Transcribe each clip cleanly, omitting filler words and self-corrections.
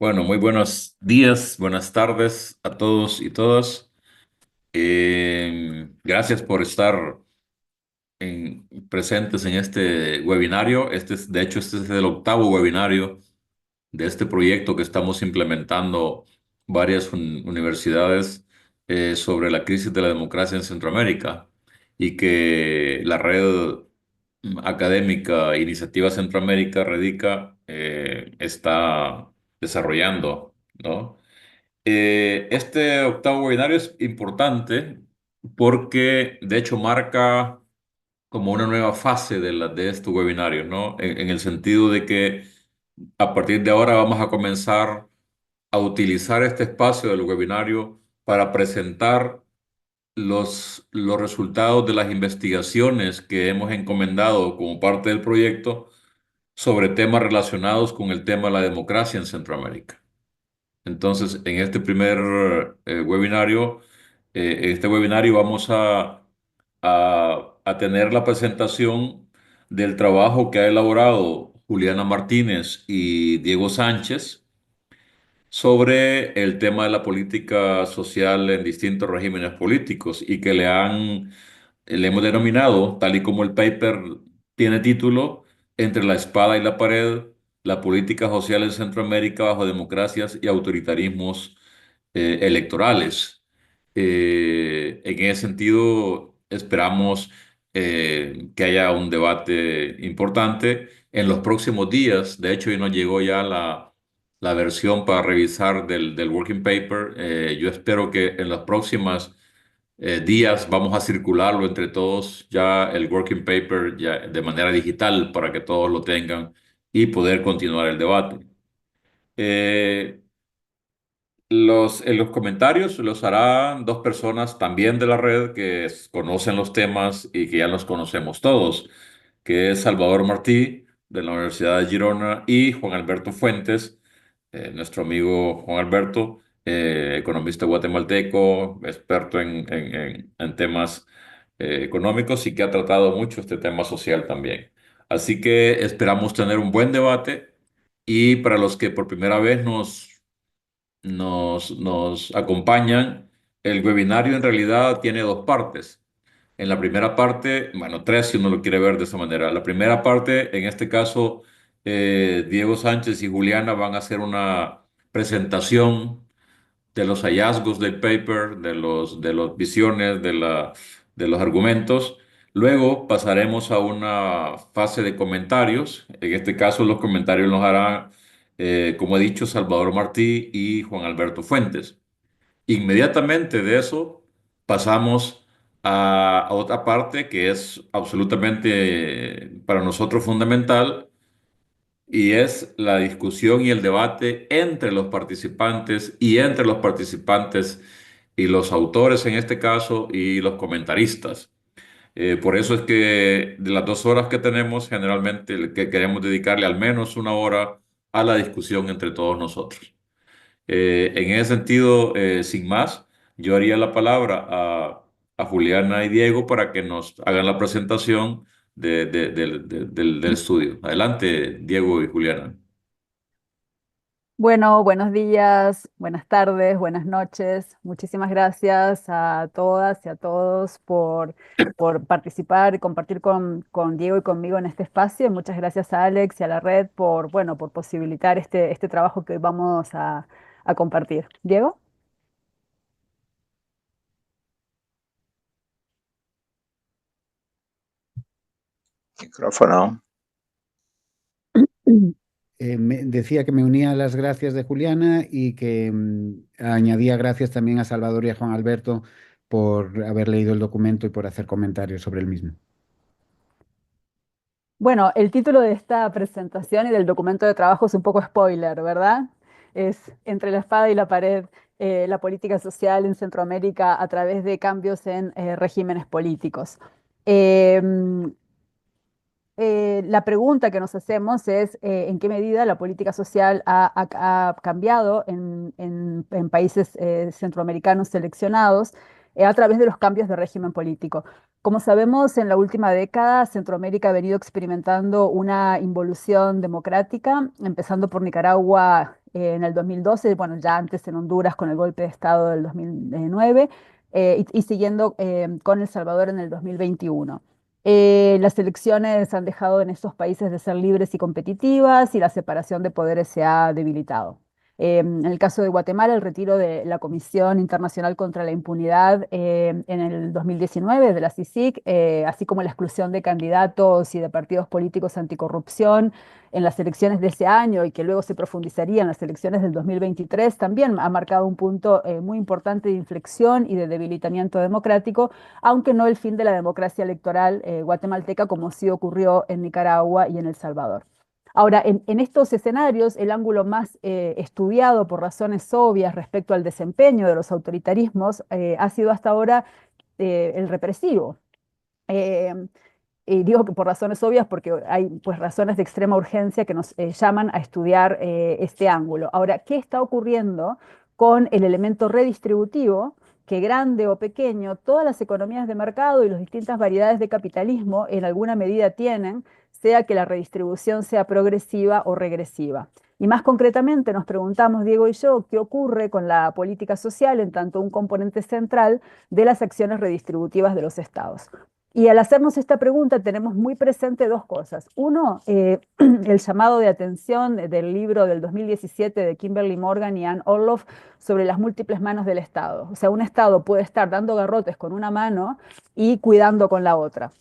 Bueno, muy buenos días, buenas tardes a todos y todas. Gracias por estar presentes en este webinario. De hecho, este es el octavo webinario de este proyecto que estamos implementando varias universidades sobre la crisis de la democracia en Centroamérica y que la red académica Iniciativa Centroamérica, Redica, está desarrollando, ¿no? Este octavo webinario es importante porque de hecho marca como una nueva fase de estos webinarios, ¿no? En el sentido de que a partir de ahora vamos a comenzar a utilizar este espacio del webinario para presentar los resultados de las investigaciones que hemos encomendado como parte del proyecto sobre temas relacionados con el tema de la democracia en Centroamérica. Entonces, en este primer webinario vamos a tener la presentación del trabajo que ha elaborado Juliana Martínez y Diego Sánchez sobre el tema de la política social en distintos regímenes políticos y que le hemos denominado, tal y como el paper tiene título, Entre la espada y la pared, la política social en Centroamérica bajo democracias y autoritarismos electorales. En ese sentido, esperamos que haya un debate importante en los próximos días. De hecho, hoy nos llegó ya la versión para revisar del working paper. Yo espero que en las próximas días vamos a circularlo entre todos, ya el working paper ya de manera digital para que todos lo tengan y poder continuar el debate. Eh, en los comentarios los harán dos personas también de la red que conocen los temas y que ya los conocemos todos, que es Salvador Martí de la Universidad de Girona y Juan Alberto Fuentes, nuestro amigo Juan Alberto, economista guatemalteco, experto en temas económicos y que ha tratado mucho este tema social también. Así que esperamos tener un buen debate y para los que por primera vez nos acompañan. El webinario en realidad tiene dos partes. En la primera parte, bueno, tres si uno lo quiere ver de esa manera. La primera parte, en este caso, Diego Sánchez y Juliana van a hacer una presentación de los hallazgos del paper, de las visiones, de los argumentos. Luego pasaremos a una fase de comentarios. En este caso, los comentarios los harán, como he dicho, Salvador Martí y Juan Alberto Fuentes. Inmediatamente de eso pasamos a otra parte que es absolutamente para nosotros fundamental y es la discusión y el debate entre los participantes y entre los participantes y los autores en este caso y los comentaristas. Por eso es que de las 2 horas que tenemos, generalmente que queremos dedicarle al menos una hora a la discusión entre todos nosotros. En ese sentido, sin más, yo haría la palabra a Juliana y Diego para que nos hagan la presentación del estudio. Adelante, Diego y Juliana. Bueno, buenos días, buenas tardes, buenas noches. Muchísimas gracias a todas y a todos por participar y compartir con Diego y conmigo en este espacio. Y muchas gracias a Alex y a la red por posibilitar este trabajo que hoy vamos a compartir. Diego. Micrófono. Decía que me unía a las gracias de Juliana y que añadía gracias también a Salvador y a Juan Alberto por haber leído el documento y por hacer comentarios sobre el mismo. Bueno, el título de esta presentación y del documento de trabajo es un poco spoiler, ¿verdad? Es Entre la espada y la pared, la política social en Centroamérica a través de cambios en regímenes políticos. Em, la pregunta que nos hacemos es en qué medida la política social ha cambiado en países centroamericanos seleccionados a través de los cambios de régimen político. Como sabemos, en la última década, Centroamérica ha venido experimentando una involución democrática, empezando por Nicaragua en el 2012, bueno, ya antes en Honduras con el golpe de Estado del 2009, y siguiendo con El Salvador en el 2021. Las elecciones han dejado en estos países de ser libres y competitivas y la separación de poderes se ha debilitado. En el caso de Guatemala, el retiro de la Comisión Internacional contra la Impunidad en el 2019 de la CICIG, así como la exclusión de candidatos y de partidos políticos anticorrupción en las elecciones de ese año y que luego se profundizaría en las elecciones del 2023, también ha marcado un punto muy importante de inflexión y de debilitamiento democrático, aunque no el fin de la democracia electoral guatemalteca como sí ocurrió en Nicaragua y en El Salvador. Ahora, en estos escenarios, el ángulo más estudiado por razones obvias respecto al desempeño de los autoritarismos ha sido hasta ahora el represivo. Eh, y digo que por razones obvias porque hay pues, razones de extrema urgencia que nos llaman a estudiar este ángulo. Ahora, ¿qué está ocurriendo con el elemento redistributivo? Que grande o pequeño, todas las economías de mercado y las distintas variedades de capitalismo en alguna medida tienen, sea que la redistribución sea progresiva o regresiva. Y más concretamente nos preguntamos, Diego y yo, qué ocurre con la política social en tanto un componente central de las acciones redistributivas de los estados. Y al hacernos esta pregunta tenemos muy presente dos cosas. Uno, el llamado de atención del libro del 2017 de Kimberly Morgan y Ann Orloff sobre las múltiples manos del Estado. O sea, un Estado puede estar dando garrotes con una mano y cuidando con la otra.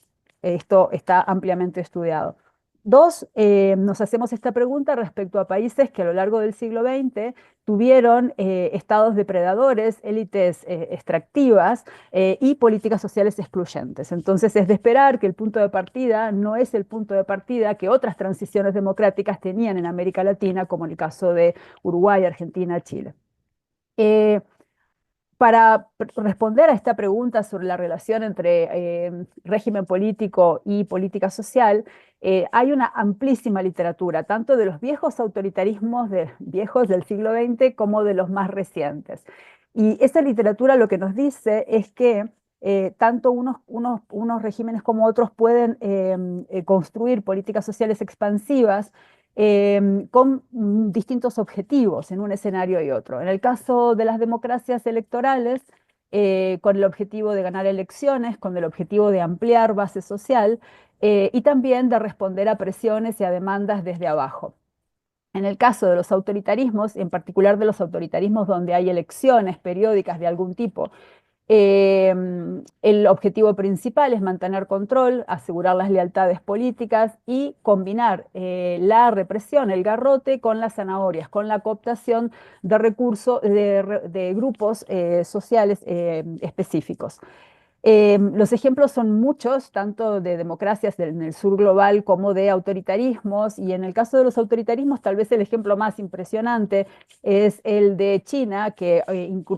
Esto está ampliamente estudiado. Dos, nos hacemos esta pregunta respecto a países que a lo largo del siglo XX tuvieron estados depredadores, élites extractivas y políticas sociales excluyentes. Entonces es de esperar que el punto de partida no es el punto de partida que otras transiciones democráticas tenían en América Latina, como el caso de Uruguay, Argentina, Chile. Eh, para responder a esta pregunta sobre la relación entre régimen político y política social, hay una amplísima literatura, tanto de los viejos autoritarismos viejos del siglo XX como de los más recientes. Y esa literatura lo que nos dice es que tanto unos regímenes como otros pueden construir políticas sociales expansivas con distintos objetivos en un escenario y otro. En el caso de las democracias electorales, con el objetivo de ganar elecciones, con el objetivo de ampliar base social y también de responder a presiones y a demandas desde abajo. En el caso de los autoritarismos, en particular de los autoritarismos donde hay elecciones periódicas de algún tipo, el objetivo principal es mantener control, asegurar las lealtades políticas y combinar la represión, el garrote, con las zanahorias, con la cooptación de recursos de grupos sociales específicos. Los ejemplos son muchos, tanto de democracias en el sur global como de autoritarismos, y en el caso de los autoritarismos, tal vez el ejemplo más impresionante es el de China, que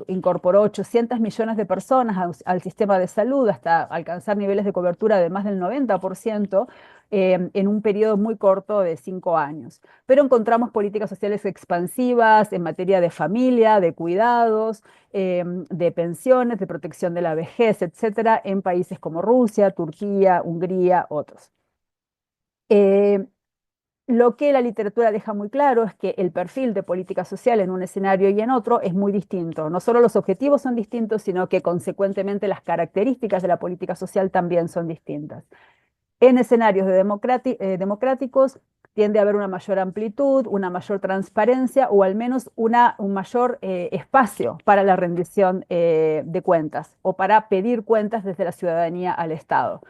incorporó 800 millones de personas al sistema de salud hasta alcanzar niveles de cobertura de más del 90% en un periodo muy corto de 5 años. Pero encontramos políticas sociales expansivas en materia de familia, de cuidados, de pensiones, de protección de la vejez, etcétera, en países como Rusia, Turquía, Hungría, otros. Lo que la literatura deja muy claro es que el perfil de política social en un escenario y en otro es muy distinto. No solo los objetivos son distintos, sino que consecuentemente las características de la política social también son distintas. En escenarios democráticos tiende a haber una mayor amplitud, una mayor transparencia o al menos un mayor espacio para la rendición de cuentas o para pedir cuentas desde la ciudadanía al Estado.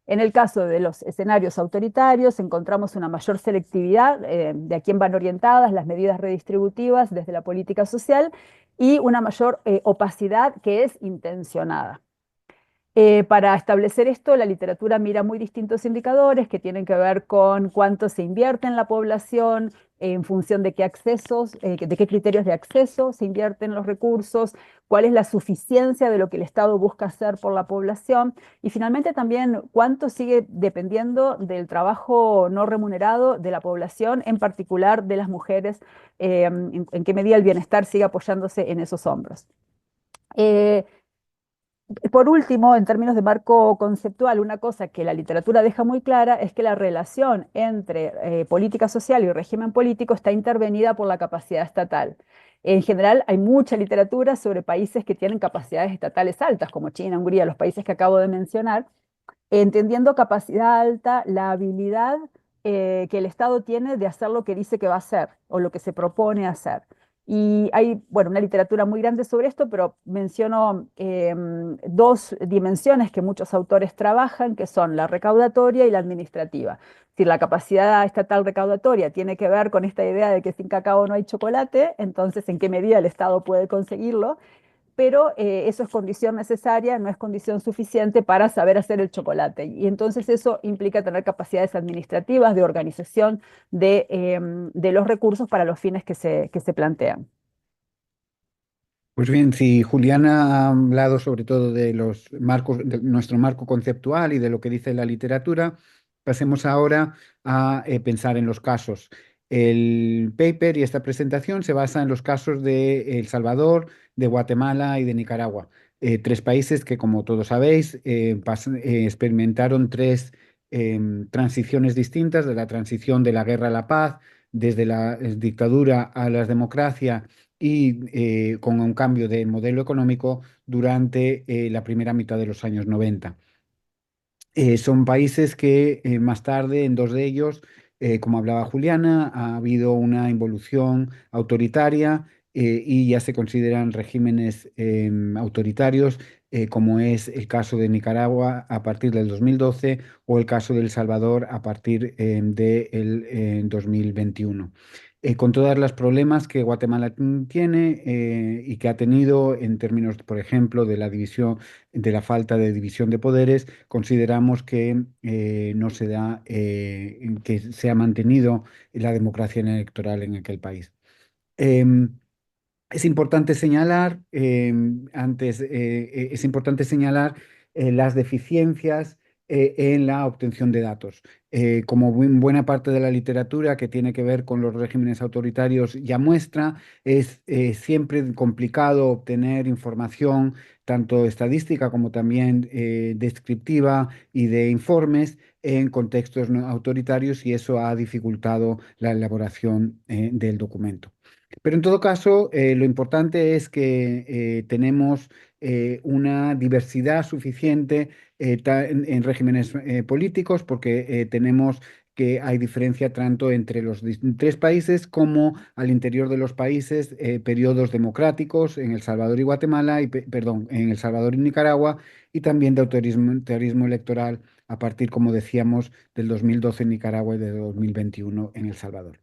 En el caso de los escenarios autoritarios encontramos una mayor selectividad de a quién van orientadas las medidas redistributivas desde la política social y una mayor opacidad que es intencionada. Para establecer esto, la literatura mira muy distintos indicadores que tienen que ver con cuánto se invierte en la población, en función de qué accesos, de qué criterios de acceso se invierten los recursos, cuál es la suficiencia de lo que el Estado busca hacer por la población y finalmente también cuánto sigue dependiendo del trabajo no remunerado de la población, en particular de las mujeres, en qué medida el bienestar sigue apoyándose en esos hombros. Por último, en términos de marco conceptual, una cosa que la literatura deja muy clara es que la relación entre política social y régimen político está intervenida por la capacidad estatal. En general, hay mucha literatura sobre países que tienen capacidades estatales altas, como China, Hungría, los países que acabo de mencionar, entendiendo capacidad alta, la habilidad que el Estado tiene de hacer lo que dice que va a hacer o lo que se propone hacer. Y hay, bueno, una literatura muy grande sobre esto, pero menciono dos dimensiones que muchos autores trabajan, que son la recaudatoria y la administrativa. Si la capacidad estatal recaudatoria tiene que ver con esta idea de que sin cacao no hay chocolate, entonces ¿en qué medida el Estado puede conseguirlo? Pero eso es condición necesaria, no es condición suficiente para saber hacer el chocolate. Y entonces eso implica tener capacidades administrativas, de organización de los recursos para los fines que se plantean. Pues bien, si Juliana ha hablado sobre todo de los marcos, de nuestro marco conceptual y de lo que dice la literatura, pasemos ahora a pensar en los casos. El paper y esta presentación se basa en los casos de El Salvador, de Guatemala y de Nicaragua, tres países que, como todos sabéis, experimentaron tres transiciones distintas, de la transición de la guerra a la paz, desde la dictadura a la democracia y con un cambio de modelo económico durante la primera mitad de los años 90. Son países que más tarde, en dos de ellos, como hablaba Juliana, ha habido una involución autoritaria y ya se consideran regímenes autoritarios, como es el caso de Nicaragua a partir del 2012 o el caso de El Salvador a partir del 2021. Con todos los problemas que Guatemala tiene y que ha tenido en términos, por ejemplo, de la división, de la falta de división de poderes, consideramos que no se da, que se ha mantenido la democracia electoral en aquel país. Em, es importante señalar, es importante señalar las deficiencias en la obtención de datos. Como buena parte de la literatura que tiene que ver con los regímenes autoritarios ya muestra, es siempre complicado obtener información, tanto estadística como también descriptiva y de informes en contextos no autoritarios, y eso ha dificultado la elaboración del documento. Pero en todo caso, lo importante es que tenemos una diversidad suficiente en regímenes políticos, porque tenemos que hay diferencia tanto entre los tres países como al interior de los países, periodos democráticos en El Salvador y Guatemala, perdón, en El Salvador y Nicaragua, y también de autorismo electoral a partir, como decíamos, del 2012 en Nicaragua y de 2021 en El Salvador.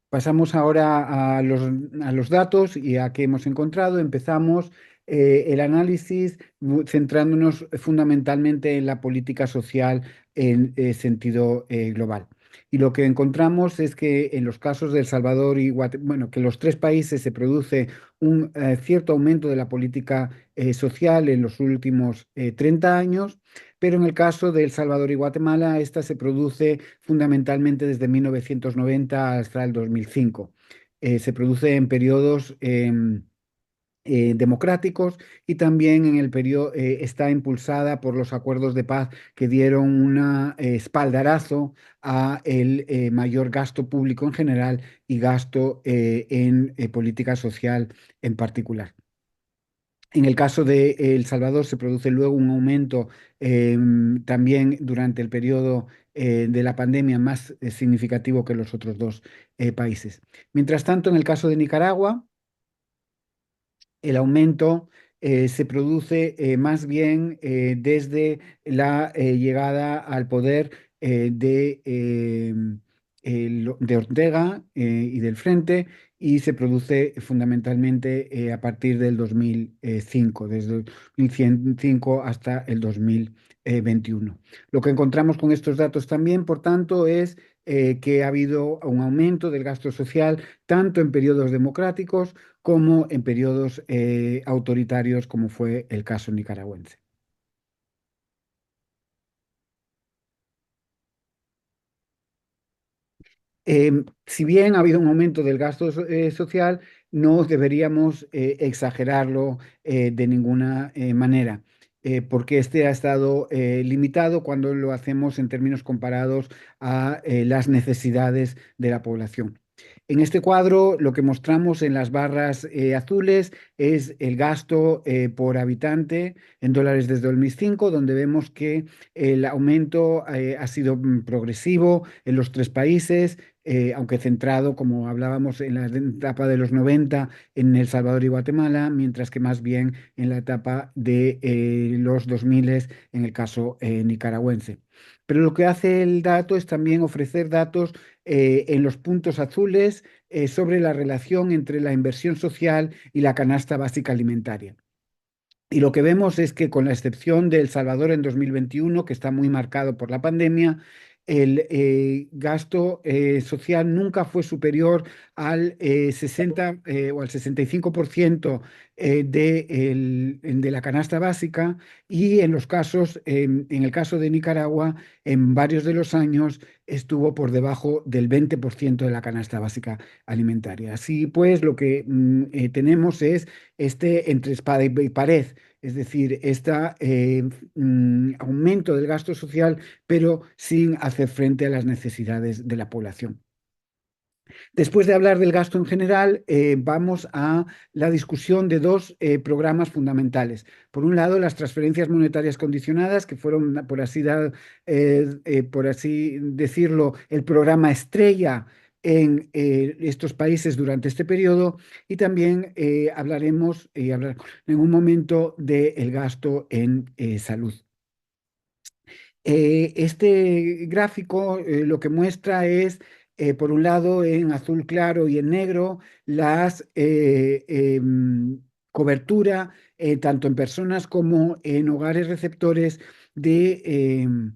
Pasamos ahora a los datos y a qué hemos encontrado. Empezamos el análisis centrándonos fundamentalmente en la política social en sentido global. Y lo que encontramos es que en los casos de El Salvador y bueno, que en los tres países se produce un cierto aumento de la política social en los últimos 30 años, pero en el caso de El Salvador y Guatemala, esta se produce fundamentalmente desde 1990 hasta el 2005. Se produce en periodos democráticos, y también en el periodo está impulsada por los acuerdos de paz que dieron un espaldarazo a el mayor gasto público en general y gasto en política social en particular. En el caso de El Salvador se produce luego un aumento también durante el periodo de la pandemia más significativo que los otros dos países. Mientras tanto, en el caso de Nicaragua, el aumento se produce más bien desde la llegada al poder de Ortega y del Frente, y se produce fundamentalmente a partir del 2005, desde el 2005 hasta el 2021. Lo que encontramos con estos datos también, por tanto, es que ha habido un aumento del gasto social tanto en periodos democráticos como en periodos autoritarios, como fue el caso nicaragüense. Si bien ha habido un aumento del gasto social, no deberíamos exagerarlo de ninguna manera, porque este ha estado limitado cuando lo hacemos en términos comparados a las necesidades de la población. En este cuadro lo que mostramos en las barras azules es el gasto por habitante en dólares desde 2005, donde vemos que el aumento ha sido progresivo en los tres países, aunque centrado, como hablábamos, en la etapa de los 90 en El Salvador y Guatemala, mientras que más bien en la etapa de los 2000 en el caso nicaragüense. Pero lo que hace el dato es también ofrecer datos en los puntos azules sobre la relación entre la inversión social y la canasta básica alimentaria. Y lo que vemos es que, con la excepción de El Salvador en 2021, que está muy marcado por la pandemia, el gasto social nunca fue superior al 60 o al 65% de la canasta básica, y en los casos, en el caso de Nicaragua, en varios de los años estuvo por debajo del 20% de la canasta básica alimentaria. Así pues, lo que tenemos es este entre espada y pared, es decir, este aumento del gasto social, pero sin hacer frente a las necesidades de la población. Después de hablar del gasto en general, vamos a la discusión de dos programas fundamentales. Por un lado, las transferencias monetarias condicionadas, que fueron, por así decirlo, el programa estrella en estos países durante este periodo, y también hablaremos en un momento del gasto en salud. Este gráfico lo que muestra es, por un lado, en azul claro y en negro, las cobertura, tanto en personas como en hogares receptores de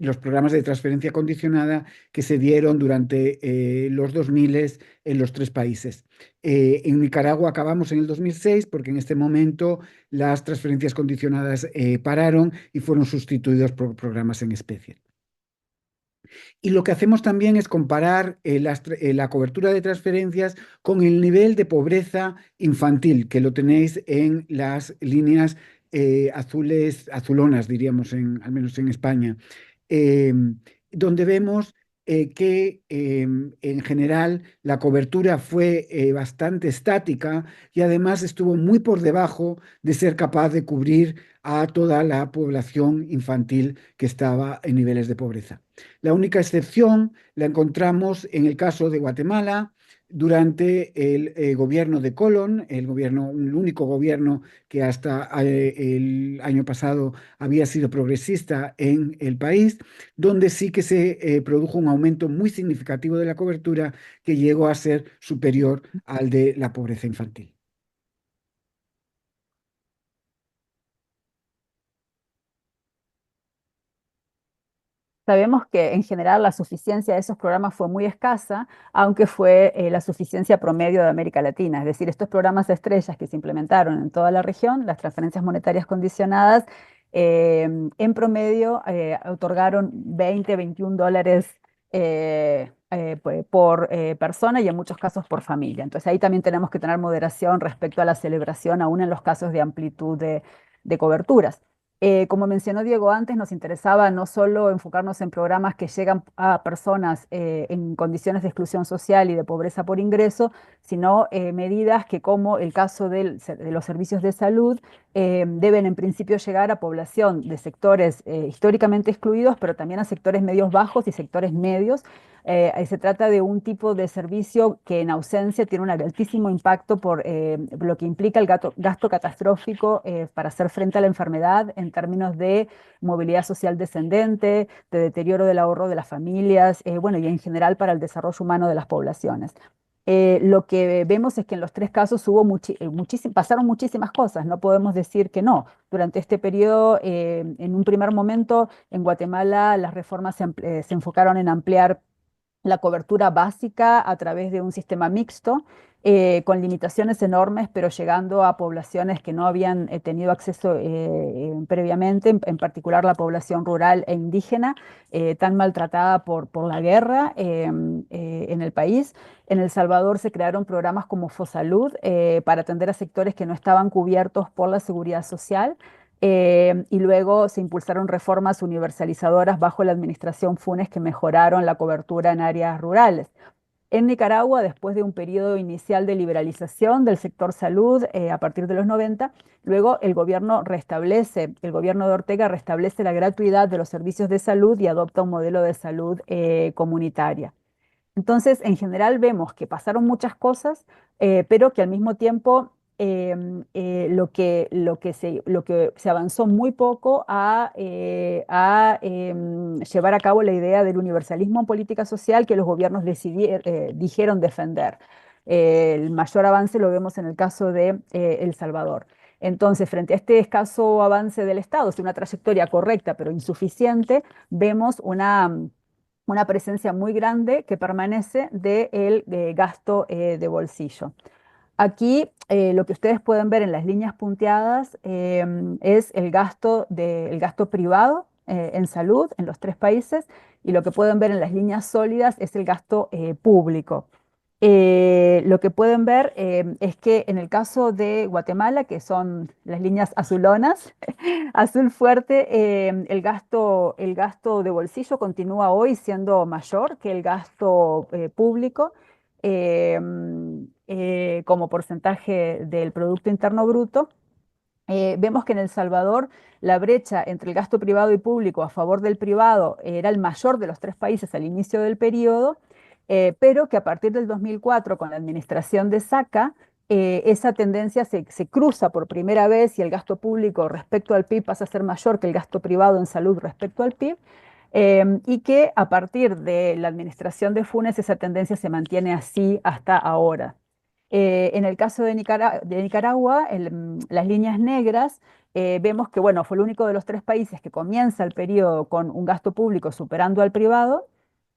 los programas de transferencia condicionada que se dieron durante los 2000 en los tres países. En Nicaragua acabamos en el 2006, porque en este momento las transferencias condicionadas pararon y fueron sustituidos por programas en especie. Y lo que hacemos también es comparar la cobertura de transferencias con el nivel de pobreza infantil, que lo tenéis en las líneas azulonas, diríamos, al menos en España, eh, donde vemos que en general la cobertura fue bastante estática, y además estuvo muy por debajo de ser capaz de cubrir a toda la población infantil que estaba en niveles de pobreza. La única excepción la encontramos en el caso de Guatemala durante el gobierno de Colón, el único gobierno que hasta el año pasado había sido progresista en el país, donde sí que se produjo un aumento muy significativo de la cobertura, que llegó a ser superior al de la pobreza infantil. Sabemos que en general la suficiencia de esos programas fue muy escasa, aunque fue la suficiencia promedio de América Latina. Es decir, estos programas estrellas que se implementaron en toda la región, las transferencias monetarias condicionadas, en promedio otorgaron 20, 21 dólares por persona, y en muchos casos por familia. Entonces ahí también tenemos que tener moderación respecto a la celebración, aún en los casos de amplitud de coberturas. Como mencionó Diego antes, nos interesaba no solo enfocarnos en programas que llegan a personas en condiciones de exclusión social y de pobreza por ingreso, sino medidas que, como el caso de los servicios de salud, deben en principio llegar a población de sectores históricamente excluidos, pero también a sectores medios bajos y sectores medios. Se trata de un tipo de servicio que, en ausencia, tiene un altísimo impacto por lo que implica el gasto catastrófico para hacer frente a la enfermedad, en términos de movilidad social descendente, de deterioro del ahorro de las familias, bueno, y en general para el desarrollo humano de las poblaciones. Lo que vemos es que en los tres casos pasaron muchísimas cosas, no podemos decir que no. Durante este periodo, en un primer momento, en Guatemala las reformas se enfocaron en ampliar la cobertura básica a través de un sistema mixto, con limitaciones enormes, pero llegando a poblaciones que no habían tenido acceso previamente, en particular la población rural e indígena, tan maltratada por la guerra en el país. En El Salvador se crearon programas como Fosalud para atender a sectores que no estaban cubiertos por la seguridad social. Y luego se impulsaron reformas universalizadoras bajo la administración Funes que mejoraron la cobertura en áreas rurales. En Nicaragua, después de un periodo inicial de liberalización del sector salud a partir de los 90, luego el gobierno de Ortega restablece la gratuidad de los servicios de salud y adopta un modelo de salud comunitaria. Entonces, en general vemos que pasaron muchas cosas, pero que al mismo tiempo lo que se avanzó muy poco a llevar a cabo la idea del universalismo en política social que los gobiernos dijeron defender. El mayor avance lo vemos en el caso de El Salvador. Entonces, frente a este escaso avance del Estado, es una trayectoria correcta pero insuficiente, vemos una presencia muy grande que permanece del gasto de bolsillo. Aquí lo que ustedes pueden ver en las líneas punteadas es el gasto privado en salud en los tres países y lo que pueden ver en las líneas sólidas es el gasto público. Lo que pueden ver es que en el caso de Guatemala, que son las líneas azulonas, azul fuerte, el gasto de bolsillo continúa hoy siendo mayor que el gasto público como porcentaje del Producto Interno Bruto. Vemos que en El Salvador la brecha entre el gasto privado y público a favor del privado era el mayor de los tres países al inicio del periodo, pero que a partir del 2004, con la administración de Saca, esa tendencia se cruza por primera vez y el gasto público respecto al PIB pasa a ser mayor que el gasto privado en salud respecto al PIB, y que a partir de la administración de Funes esa tendencia se mantiene así hasta ahora. En el caso de Nicaragua, las líneas negras, vemos que bueno, fue el único de los tres países que comienza el periodo con un gasto público superando al privado.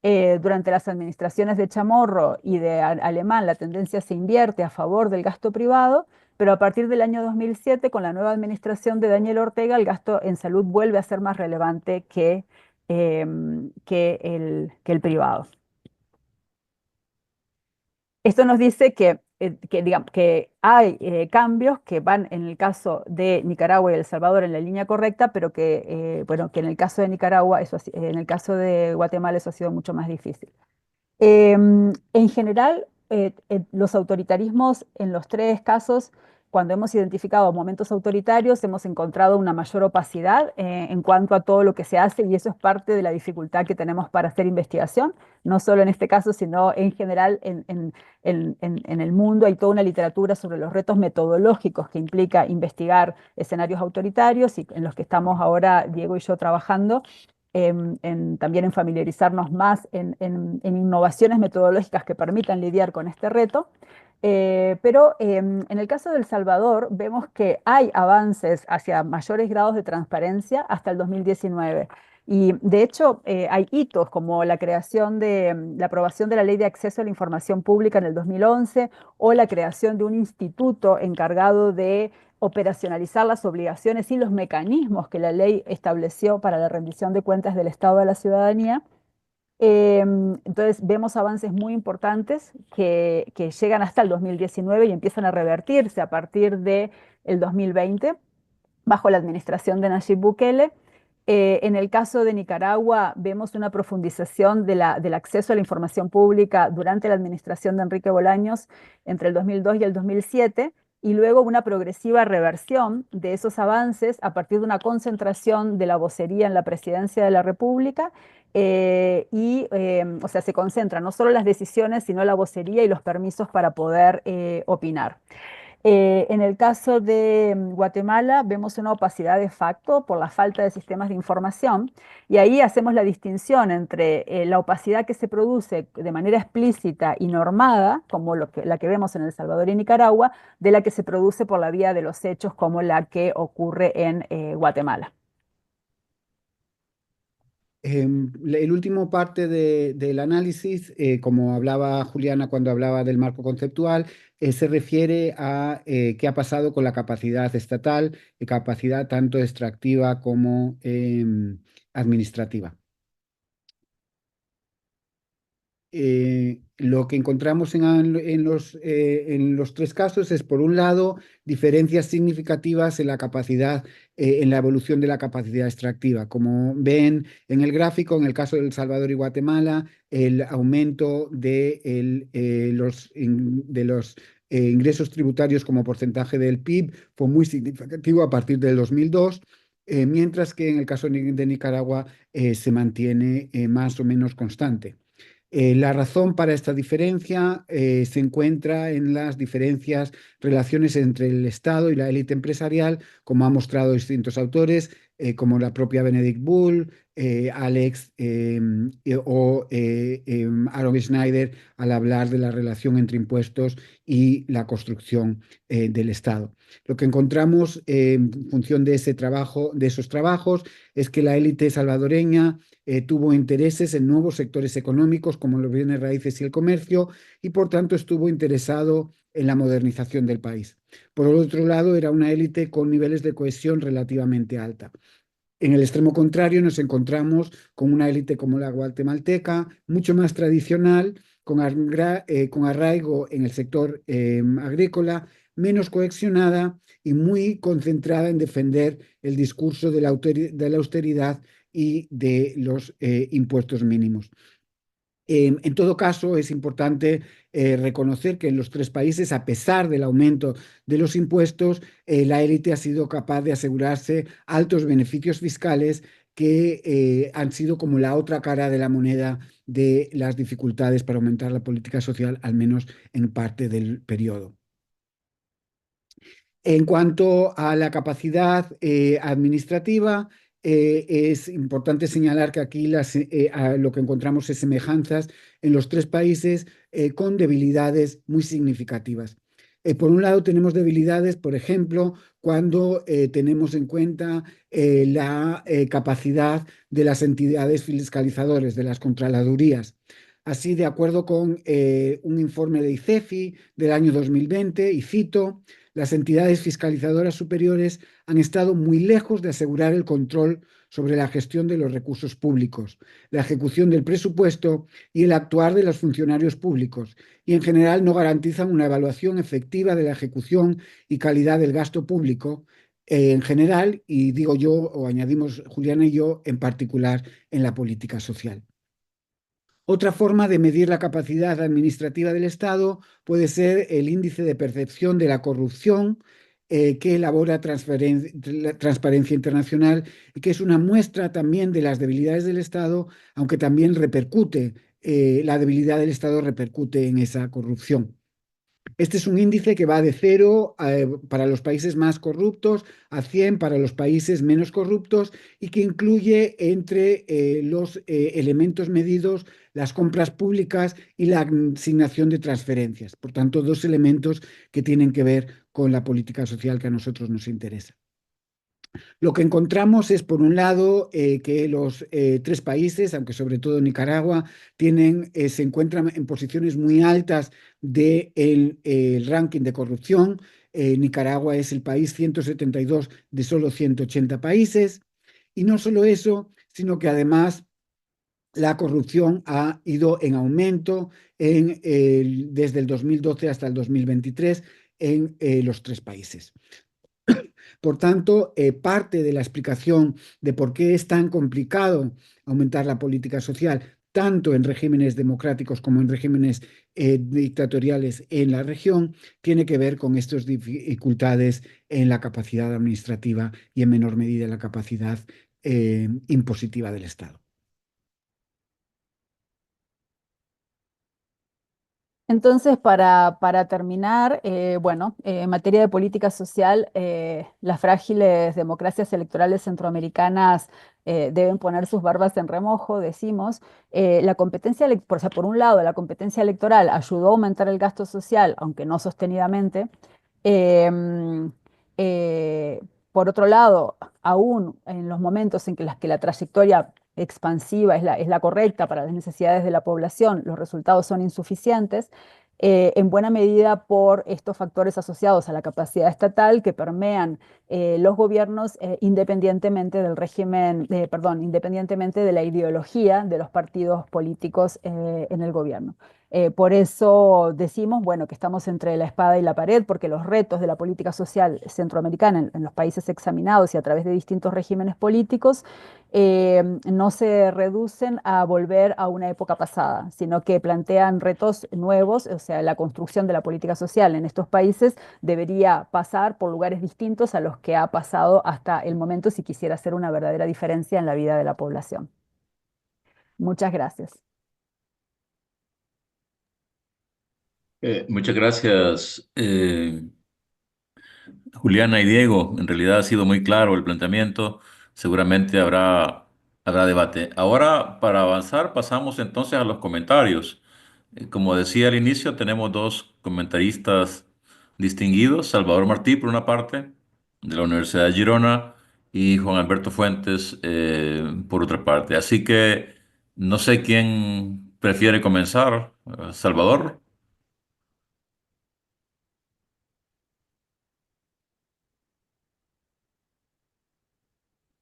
Durante las administraciones de Chamorro y de Alemán, la tendencia se invierte a favor del gasto privado, pero a partir del año 2007, con la nueva administración de Daniel Ortega, el gasto en salud vuelve a ser más relevante que el privado. Esto nos dice digamos, que hay cambios que van en el caso de Nicaragua y El Salvador en la línea correcta, pero bueno, que en el caso de Nicaragua, en el caso de Guatemala eso ha sido mucho más difícil. En general, los autoritarismos en los tres casos, cuando hemos identificado momentos autoritarios, hemos encontrado una mayor opacidad en cuanto a todo lo que se hace y eso es parte de la dificultad que tenemos para hacer investigación, no solo en este caso, sino en general en el mundo. Hay toda una literatura sobre los retos metodológicos que implica investigar escenarios autoritarios y en los que estamos ahora Diego y yo trabajando también en familiarizarnos más en innovaciones metodológicas que permitan lidiar con este reto. Pero en el caso de El Salvador vemos que hay avances hacia mayores grados de transparencia hasta el 2019. Y de hecho hay hitos como la creación la aprobación de la Ley de Acceso a la Información Pública en el 2011 o la creación de un instituto encargado de operacionalizar las obligaciones y los mecanismos que la ley estableció para la rendición de cuentas del Estado a la ciudadanía. Entonces vemos avances muy importantes que llegan hasta el 2019 y empiezan a revertirse a partir del 2020 bajo la administración de Nayib Bukele. En el caso de Nicaragua vemos una profundización del acceso a la información pública durante la administración de Enrique Bolaños entre el 2002 y el 2007 y luego una progresiva reversión de esos avances a partir de una concentración de la vocería en la presidencia de la República o sea, se concentran no solo las decisiones, sino la vocería y los permisos para poder opinar. En el caso de Guatemala vemos una opacidad de facto por la falta de sistemas de información y ahí hacemos la distinción entre la opacidad que se produce de manera explícita y normada, como la que vemos en El Salvador y Nicaragua, de la que se produce por la vía de los hechos, como la que ocurre en Guatemala. El último parte del análisis, como hablaba Juliana cuando hablaba del marco conceptual, se refiere a qué ha pasado con la capacidad estatal, capacidad tanto extractiva como administrativa. Lo que encontramos en los tres casos es, por un lado, diferencias significativas en la capacidad, en la evolución de la capacidad extractiva. Como ven en el gráfico, en el caso de El Salvador y Guatemala, el aumento de los ingresos tributarios como porcentaje del PIB fue muy significativo a partir del 2002. Mientras que en el caso de Nicaragua se mantiene más o menos constante. La razón para esta diferencia se encuentra en las diferencias, relaciones entre el Estado y la élite empresarial, como han mostrado distintos autores, como la propia Benedict Bull, Alex Aaron Schneider, al hablar de la relación entre impuestos y la construcción del Estado. Lo que encontramos en función de ese trabajo, de esos trabajos, es que la élite salvadoreña tuvo intereses en nuevos sectores económicos como los bienes raíces y el comercio y por tanto estuvo interesado en la modernización del país. Por el otro lado, era una élite con niveles de cohesión relativamente alta. En el extremo contrario nos encontramos con una élite como la guatemalteca, mucho más tradicional, con arraigo en el sector agrícola, menos cohesionada y muy concentrada en defender el discurso de la austeridad y de los impuestos mínimos. En todo caso, es importante reconocer que en los tres países, a pesar del aumento de los impuestos, la élite ha sido capaz de asegurarse altos beneficios fiscales que han sido como la otra cara de la moneda de las dificultades para aumentar la política social, al menos en parte del periodo. En cuanto a la capacidad administrativa, es importante señalar que aquí lo que encontramos es semejanzas en los tres países con debilidades muy significativas. Por un lado, tenemos debilidades, por ejemplo, cuando tenemos en cuenta la capacidad de las entidades fiscalizadoras, de las contralorías. Así, de acuerdo con un informe de ICEFI del año 2020, y cito, las entidades fiscalizadoras superiores han estado muy lejos de asegurar el control sobre la gestión de los recursos públicos, la ejecución del presupuesto y el actuar de los funcionarios públicos, y en general no garantizan una evaluación efectiva de la ejecución y calidad del gasto público en general, y digo yo, o añadimos Juliana y yo, en particular en la política social. Otra forma de medir la capacidad administrativa del Estado puede ser el índice de percepción de la corrupción que elabora Transparencia Internacional y que es una muestra también de las debilidades del Estado, aunque también la debilidad del Estado repercute en esa corrupción. Este es un índice que va de 0 para los países más corruptos a 100 para los países menos corruptos y que incluye entre los elementos medidos las compras públicas y la asignación de transferencias. Por tanto, dos elementos que tienen que ver con la política social que a nosotros nos interesa. Lo que encontramos es, por un lado, que los tres países, aunque sobre todo Nicaragua, se encuentran en posiciones muy altas del ranking de corrupción. Nicaragua es el país 172 de solo 180 países. Y no solo eso, sino que además la corrupción ha ido en aumento desde el 2012 hasta el 2023 en los tres países. Por tanto, parte de la explicación de por qué es tan complicado aumentar la política social, tanto en regímenes democráticos como en regímenes dictatoriales en la región, tiene que ver con estas dificultades en la capacidad administrativa y en menor medida en la capacidad impositiva del Estado. Entonces, para terminar, bueno, en materia de política social, las frágiles democracias electorales centroamericanas deben poner sus barbas en remojo, decimos. La competencia, o sea, por un lado, la competencia electoral ayudó a aumentar el gasto social, aunque no sostenidamente. Em, eh, por otro lado, aún en los momentos en que la trayectoria expansiva, es la correcta para las necesidades de la población, los resultados son insuficientes, en buena medida por estos factores asociados a la capacidad estatal que permean los gobiernos independientemente del régimen, perdón, independientemente de la ideología de los partidos políticos en el gobierno. Por eso decimos, bueno, que estamos entre la espada y la pared, porque los retos de la política social centroamericana en los países examinados y a través de distintos regímenes políticos no se reducen a volver a una época pasada, sino que plantean retos nuevos, o sea, la construcción de la política social en estos países debería pasar por lugares distintos a los que ha pasado hasta el momento si quisiera hacer una verdadera diferencia en la vida de la población. Muchas gracias. Muchas gracias, Juliana y Diego. En realidad ha sido muy claro el planteamiento. Seguramente habrá debate. Ahora, para avanzar, pasamos entonces a los comentarios. Como decía al inicio, tenemos dos comentaristas distinguidos, Salvador Martí, por una parte, de la Universidad de Girona, y Juan Alberto Fuentes, por otra parte. Así que no sé quién prefiere comenzar. Salvador,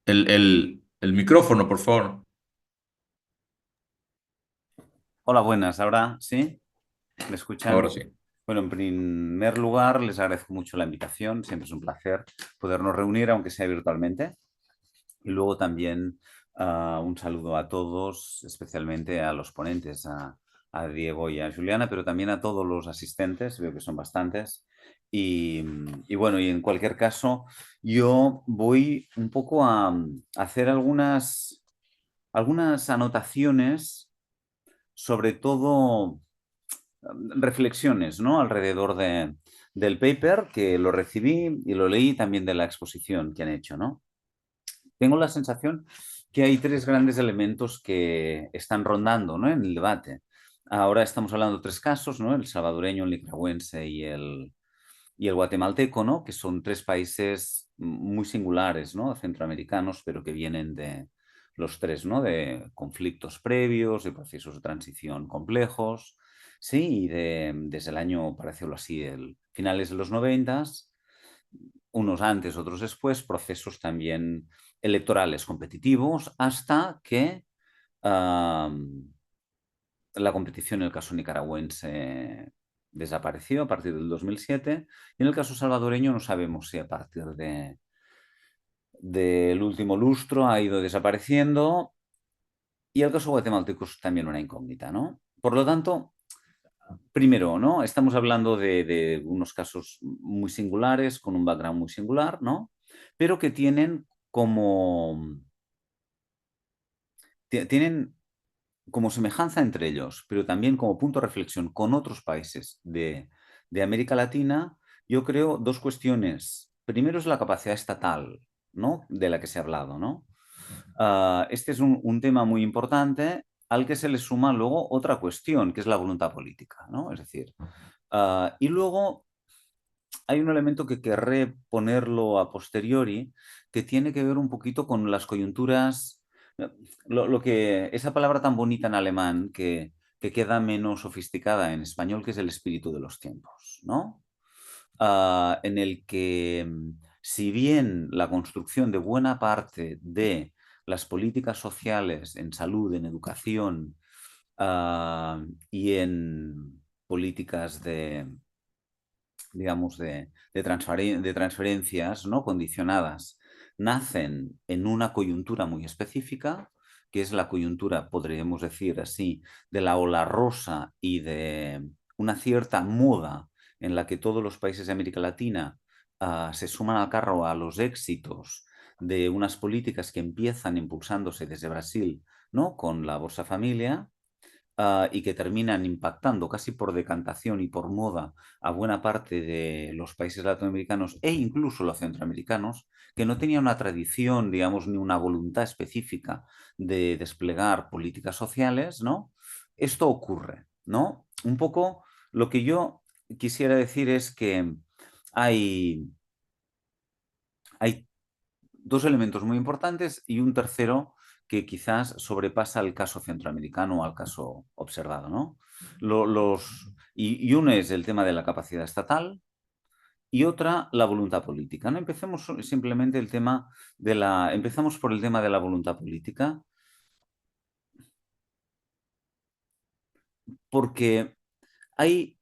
el micrófono, por favor. Hola, buenas. ¿Ahora sí? ¿Me Ahora escuchan? sí. Bueno, en primer lugar, les agradezco mucho la invitación. Siempre es un placer podernos reunir, aunque sea virtualmente. Y luego también un saludo a todos, especialmente a los ponentes, a Diego y a Juliana, pero también a todos los asistentes, veo que son bastantes. Y, y bueno, y en cualquier caso, yo voy un poco a hacer algunas anotaciones, sobre todo reflexiones, ¿no? Alrededor del paper, que lo recibí y lo leí, también de la exposición que han hecho, ¿no? Tengo la sensación que hay tres grandes elementos que están rondando, ¿no?, en el debate. Ahora estamos hablando de tres casos, ¿no? El salvadoreño, el nicaragüense y el guatemalteco, ¿no? Que son tres países muy singulares, ¿no? Centroamericanos, pero que vienen de los tres, ¿no? De conflictos previos, de procesos de transición complejos, sí, y desde el año, por decirlo así, finales de los noventas, unos antes, otros después, procesos también electorales competitivos, hasta que la competición en el caso nicaragüense desapareció a partir del 2007 y en el caso salvadoreño no sabemos si a partir del último lustro ha ido desapareciendo, y el caso guatemalteco es también una incógnita, ¿no? Por lo tanto, primero, ¿no? Estamos hablando de unos casos muy singulares, con un background muy singular, ¿no? Pero que tienen como semejanza entre ellos, pero también como punto de reflexión con otros países de América Latina. Yo creo dos cuestiones. Primero es la capacidad estatal, ¿no?, de la que se ha hablado, ¿no? Este es un tema muy importante al que se le suma luego otra cuestión, que es la voluntad política, ¿no? Es decir, y luego hay un elemento que querré ponerlo a posteriori, que tiene que ver un poquito con las coyunturas, esa palabra tan bonita en alemán que queda menos sofisticada en español, que es el espíritu de los tiempos, ¿no? En el que, si bien la construcción de buena parte de las políticas sociales en salud, en educación, y en políticas digamos, de transferencias, ¿no?, condicionadas, nacen en una coyuntura muy específica, que es la coyuntura, podríamos decir así, de la ola rosa y de una cierta moda en la que todos los países de América Latina se suman al carro a los éxitos de unas políticas que empiezan impulsándose desde Brasil, ¿no?, con la Bolsa Familia, y que terminan impactando casi por decantación y por moda a buena parte de los países latinoamericanos e incluso los centroamericanos, que no tenían una tradición, digamos, ni una voluntad específica de desplegar políticas sociales, ¿no? Esto ocurre, ¿no? Un poco lo que yo quisiera decir es que hay, hay dos elementos muy importantes y un tercero que quizás sobrepasa al caso centroamericano o al caso observado, ¿no? Y uno es el tema de la capacidad estatal y otra la voluntad política, ¿no? Empecemos simplemente empezamos por el tema de la voluntad política, porque hay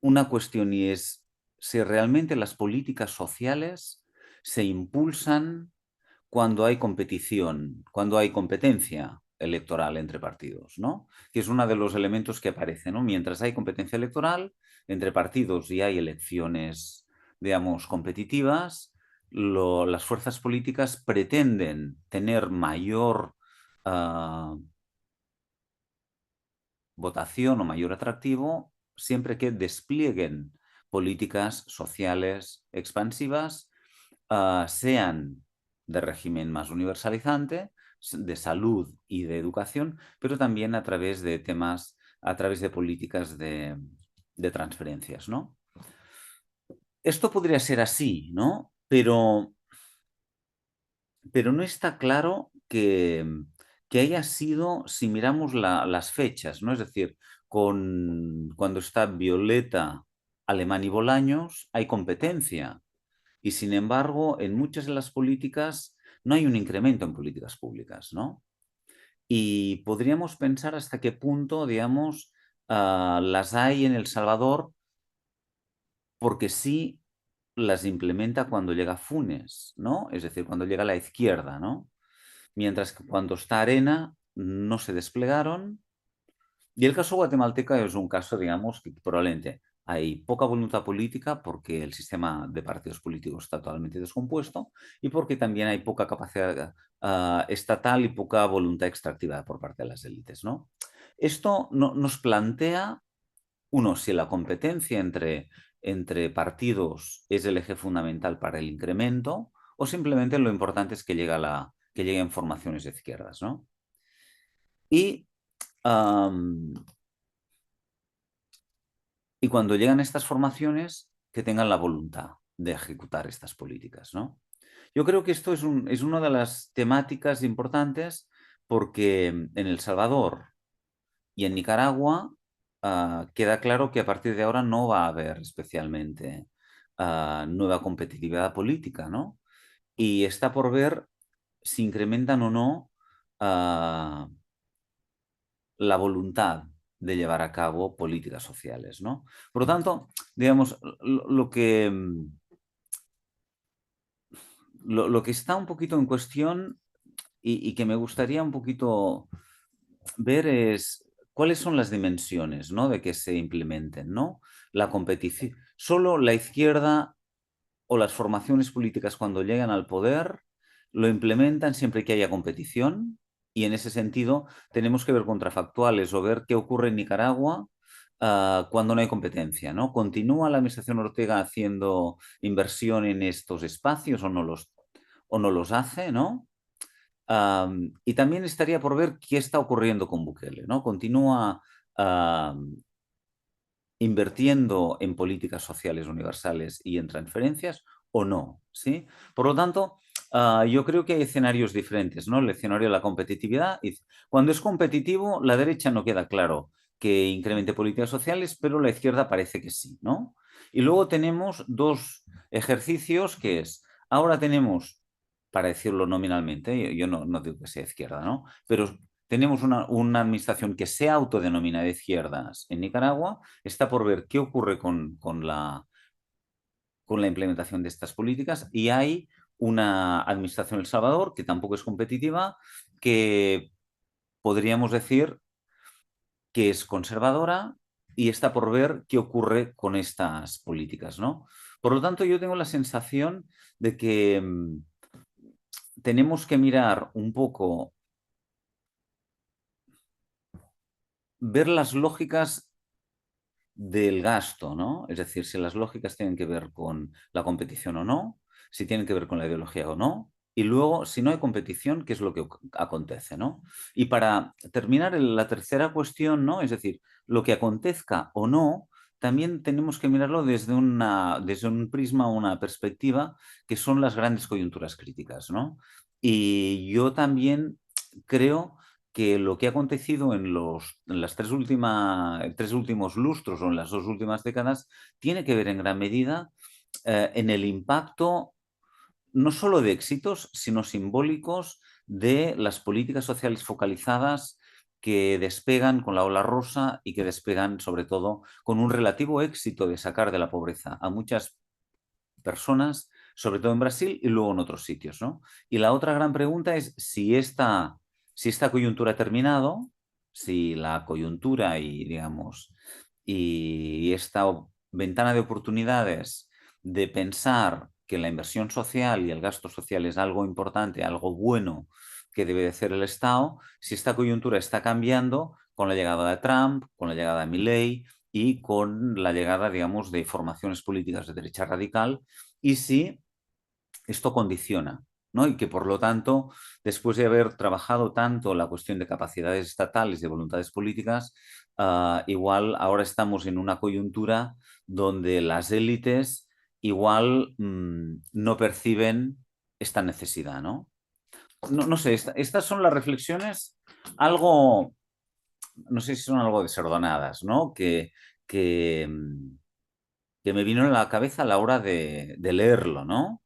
una cuestión y es si realmente las políticas sociales se impulsan cuando hay competición, cuando hay competencia electoral entre partidos, ¿no? Que es uno de los elementos que aparece, ¿no? Mientras hay competencia electoral entre partidos y hay elecciones, digamos, competitivas, las fuerzas políticas pretenden tener mayor votación o mayor atractivo siempre que desplieguen políticas sociales expansivas, sean de régimen más universalizante, de salud y de educación, pero también a través de a través de políticas de transferencias, ¿no? Esto podría ser así, ¿no? Pero no está claro que haya sido, si miramos las fechas, ¿no? Es decir, cuando está Violeta, Alemán y Bolaños, hay competencia. Y sin embargo, en muchas de las políticas no hay un incremento en políticas públicas, ¿no? Y podríamos pensar hasta qué punto, digamos, las hay en El Salvador porque sí las implementa cuando llega Funes, ¿no? Es decir, cuando llega la izquierda, ¿no? Mientras que cuando está Arena no se desplegaron. Y el caso guatemalteco es un caso, digamos, que probablemente hay poca voluntad política porque el sistema de partidos políticos está totalmente descompuesto y porque también hay poca capacidad estatal y poca voluntad extractiva por parte de las élites, ¿no? Esto nos plantea, uno, si la competencia entre partidos es el eje fundamental para el incremento o simplemente lo importante es que que lleguen formaciones de izquierdas, ¿no? Y, y cuando llegan estas formaciones, que tengan la voluntad de ejecutar estas políticas, ¿no? Yo creo que esto es una de las temáticas importantes porque en El Salvador y en Nicaragua queda claro que a partir de ahora no va a haber especialmente nueva competitividad política, ¿no? Y está por ver si incrementan o no la voluntad de llevar a cabo políticas sociales, ¿no? Por lo tanto, digamos, lo que está un poquito en cuestión y que me gustaría un poquito ver es cuáles son las dimensiones, ¿no? De que se implementen, ¿no? La competición. Solo la izquierda o las formaciones políticas cuando llegan al poder lo implementan siempre que haya competición y en ese sentido tenemos que ver contrafactuales o ver qué ocurre en Nicaragua cuando no hay competencia, ¿no? ¿Continúa la administración Ortega haciendo inversión en estos espacios o no los hace, ¿no? Y también estaría por ver qué está ocurriendo con Bukele, ¿no? ¿Continúa invirtiendo en políticas sociales universales y en transferencias o no? ¿Sí? Por lo tanto, yo creo que hay escenarios diferentes, ¿no? El escenario de la competitividad. Cuando es competitivo, la derecha no queda claro que incremente políticas sociales, pero la izquierda parece que sí, ¿no? Y luego tenemos dos ejercicios que es, ahora tenemos, para decirlo nominalmente, yo no digo que sea izquierda, ¿no? Pero tenemos una administración que se autodenomina de izquierdas en Nicaragua, está por ver qué ocurre con la implementación de estas políticas y hay una administración en El Salvador que tampoco es competitiva, que podríamos decir que es conservadora y está por ver qué ocurre con estas políticas, ¿no? Por lo tanto, yo tengo la sensación de que tenemos que mirar un poco, ver las lógicas del gasto, ¿no? Es decir, si las lógicas tienen que ver con la competición o no, si tienen que ver con la ideología o no, y luego, si no hay competición, ¿qué es lo que acontece, ¿no? Y para terminar, la tercera cuestión, ¿no? Es decir, lo que acontezca o no, también tenemos que mirarlo desde desde un prisma, una perspectiva, que son las grandes coyunturas críticas, ¿no? Y yo también creo que lo que ha acontecido en las tres últimos lustros o en las 2 últimas décadas tiene que ver en gran medida en el impacto no solo de éxitos, sino simbólicos de las políticas sociales focalizadas que despegan con la ola rosa y que despegan sobre todo con un relativo éxito de sacar de la pobreza a muchas personas, sobre todo en Brasil y luego en otros sitios, ¿no? Y la otra gran pregunta es si esta coyuntura ha terminado, si la coyuntura y, digamos, y esta ventana de oportunidades de pensar que la inversión social y el gasto social es algo importante, algo bueno que debe de hacer el Estado, si esta coyuntura está cambiando con la llegada de Trump, con la llegada de Milei y con la llegada, digamos, de formaciones políticas de derecha radical, y si esto condiciona, ¿no? Y que por lo tanto, después de haber trabajado tanto la cuestión de capacidades estatales, de voluntades políticas, igual ahora estamos en una coyuntura donde las élites igual no perciben esta necesidad, ¿no? No sé, estas son las reflexiones algo, no sé si son algo desordenadas, ¿no? Que, que me vino en la cabeza a la hora de leerlo, ¿no?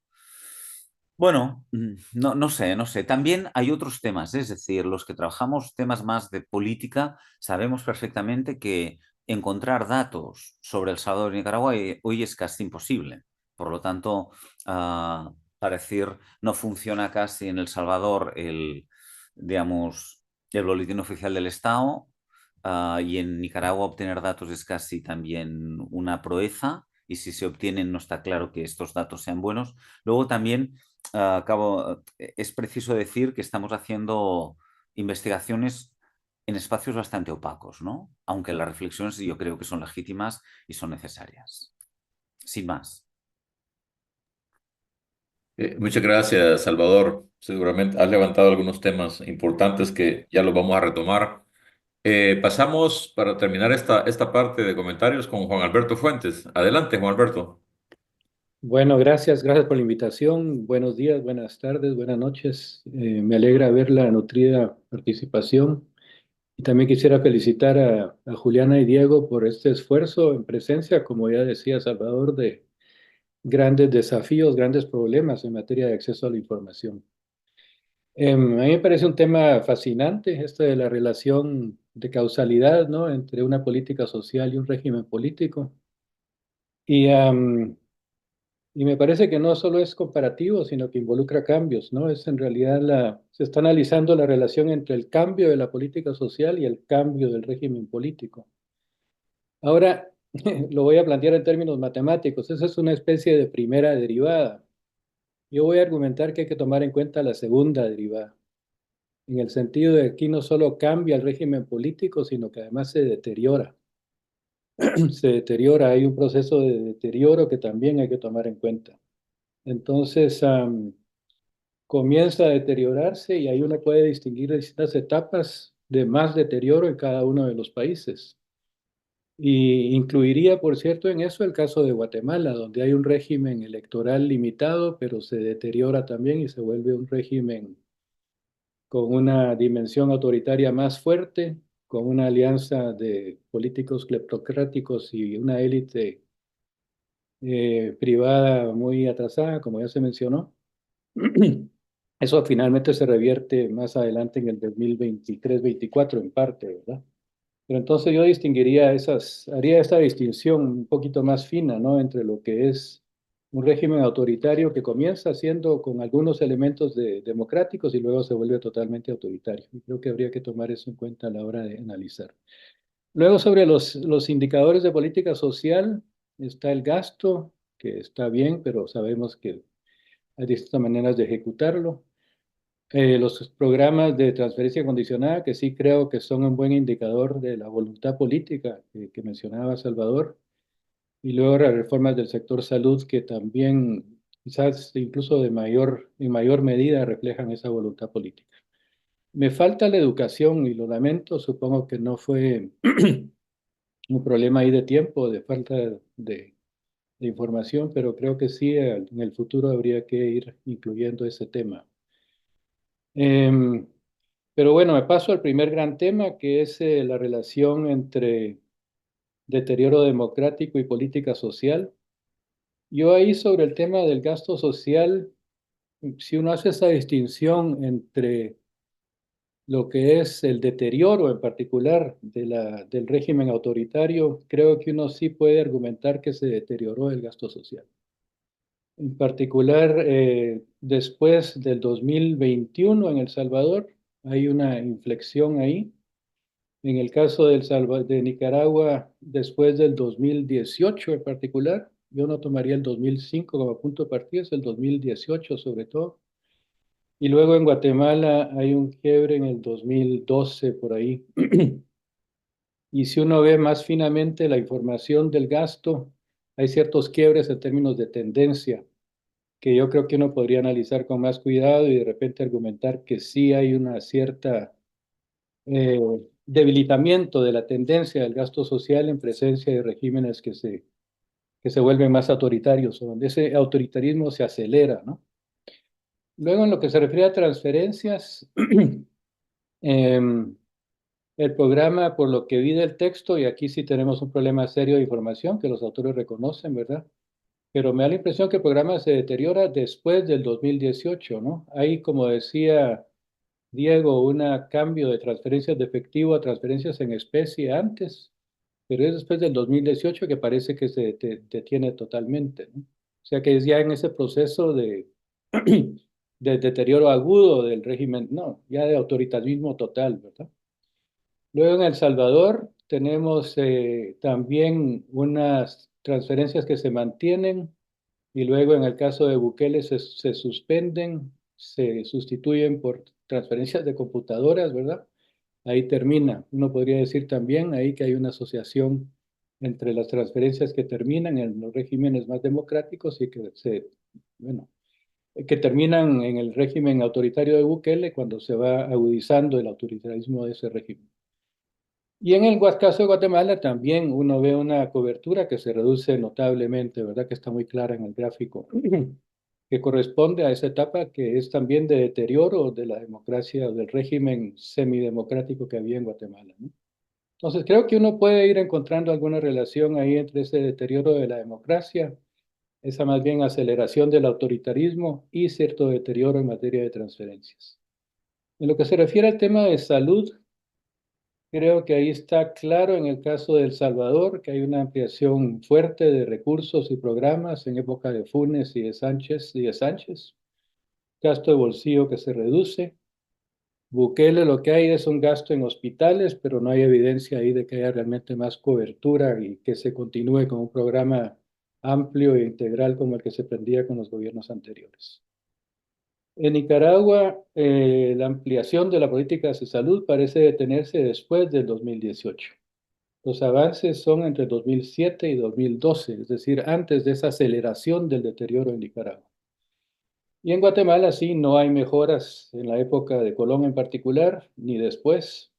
Bueno, no sé. También hay otros temas, es decir, los que trabajamos temas más de política, sabemos perfectamente que encontrar datos sobre El Salvador y Nicaragua hoy es casi imposible. Por lo tanto, para decir, no funciona casi en El Salvador digamos, el boletín oficial del Estado, y en Nicaragua obtener datos es casi también una proeza, y si se obtienen no está claro que estos datos sean buenos. Luego también es preciso decir que estamos haciendo investigaciones en espacios bastante opacos, ¿no? Aunque las reflexiones yo creo que son legítimas y son necesarias. Sin más. Muchas gracias, Salvador. Seguramente has levantado algunos temas importantes que ya los vamos a retomar. Pasamos para terminar esta parte de comentarios con Juan Alberto Fuentes. Adelante, Juan Alberto. Bueno, gracias por la invitación. Buenos días, buenas tardes, buenas noches. Me alegra ver la nutrida participación. Y también quisiera felicitar a Juliana y Diego por este esfuerzo en presencia, como ya decía Salvador, de grandes desafíos, grandes problemas en materia de acceso a la información. A mí me parece un tema fascinante, esto de la relación de causalidad, ¿no?, entre una política social y un régimen político. Y, y me parece que no solo es comparativo, sino que involucra cambios, ¿no? Es en realidad se está analizando la relación entre el cambio de la política social y el cambio del régimen político. Ahora, lo voy a plantear en términos matemáticos. Esa es una especie de primera derivada. Yo voy a argumentar que hay que tomar en cuenta la segunda derivada, en el sentido de que aquí no solo cambia el régimen político, sino que además se deteriora. Se deteriora, hay un proceso de deterioro que también hay que tomar en cuenta. Entonces, comienza a deteriorarse y ahí uno puede distinguir distintas etapas de más deterioro en cada uno de los países. Y incluiría, por cierto, en eso el caso de Guatemala, donde hay un régimen electoral limitado, pero se deteriora también y se vuelve un régimen con una dimensión autoritaria más fuerte, con una alianza de políticos cleptocráticos y una élite privada muy atrasada, como ya se mencionó. Eso finalmente se revierte más adelante en el 2023-24 en parte, ¿verdad? Pero entonces yo haría esta distinción un poquito más fina, ¿no?, entre lo que es un régimen autoritario que comienza siendo con algunos elementos democráticos y luego se vuelve totalmente autoritario. Y creo que habría que tomar eso en cuenta a la hora de analizar. Luego, sobre los indicadores de política social, está el gasto, que está bien, pero sabemos que hay distintas maneras de ejecutarlo. Los programas de transferencia condicionada, que sí creo que son un buen indicador de la voluntad política que mencionaba Salvador. Y luego las reformas del sector salud, que también quizás incluso en mayor medida reflejan esa voluntad política. Me falta la educación y lo lamento, supongo que no fue un problema ahí de tiempo, de falta de información, pero creo que sí, en el futuro habría que ir incluyendo ese tema. Em, pero bueno, me paso al primer gran tema, que es la relación entre deterioro democrático y política social. Yo ahí sobre el tema del gasto social, si uno hace esa distinción entre lo que es el deterioro en particular del régimen autoritario, creo que uno sí puede argumentar que se deterioró el gasto social. En particular, después del 2021 en El Salvador, hay una inflexión ahí. En el caso de Nicaragua, después del 2018 en particular, yo no tomaría el 2005 como punto de partida, es el 2018 sobre todo. Y luego en Guatemala hay un quiebre en el 2012 por ahí. Y si uno ve más finamente la información del gasto, hay ciertos quiebres en términos de tendencia que yo creo que uno podría analizar con más cuidado y de repente argumentar que sí hay una cierta eh, debilitamiento de la tendencia del gasto social en presencia de regímenes que se vuelven más autoritarios, o donde ese autoritarismo se acelera, ¿no? Luego, en lo que se refiere a transferencias, em, el programa, por lo que vi del texto, y aquí sí tenemos un problema serio de información que los autores reconocen, ¿verdad? Pero me da la impresión que el programa se deteriora después del 2018, ¿no? Hay, como decía Diego, un cambio de transferencias de efectivo a transferencias en especie antes, pero es después del 2018 que parece que se detiene totalmente, ¿no? O sea que es ya en ese proceso de deterioro agudo del régimen, no, ya de autoritarismo total, ¿verdad? Luego en El Salvador tenemos también unas transferencias que se mantienen y luego en el caso de Bukele se suspenden, se sustituyen por transferencias de computadoras, ¿verdad? Ahí termina. Uno podría decir también ahí que hay una asociación entre las transferencias que terminan en los regímenes más democráticos y bueno, que terminan en el régimen autoritario de Bukele cuando se va agudizando el autoritarismo de ese régimen. Y en el caso de Guatemala también uno ve una cobertura que se reduce notablemente, ¿verdad? Que está muy clara en el gráfico, que corresponde a esa etapa que es también de deterioro de la democracia, del régimen semidemocrático que había en Guatemala, ¿no? Entonces creo que uno puede ir encontrando alguna relación ahí entre ese deterioro de la democracia, esa más bien aceleración del autoritarismo y cierto deterioro en materia de transferencias. En lo que se refiere al tema de salud, creo que ahí está claro en el caso de El Salvador que hay una ampliación fuerte de recursos y programas en época de Funes y de Sánchez, gasto de bolsillo que se reduce. Bukele lo que hay es un gasto en hospitales, pero no hay evidencia ahí de que haya realmente más cobertura y que se continúe con un programa amplio e integral como el que se prendía con los gobiernos anteriores. En Nicaragua, la ampliación de la política de salud parece detenerse después del 2018. Los avances son entre 2007 y 2012, es decir, antes de esa aceleración del deterioro en Nicaragua. Y en Guatemala sí, no hay mejoras en la época de Colón en particular, ni después,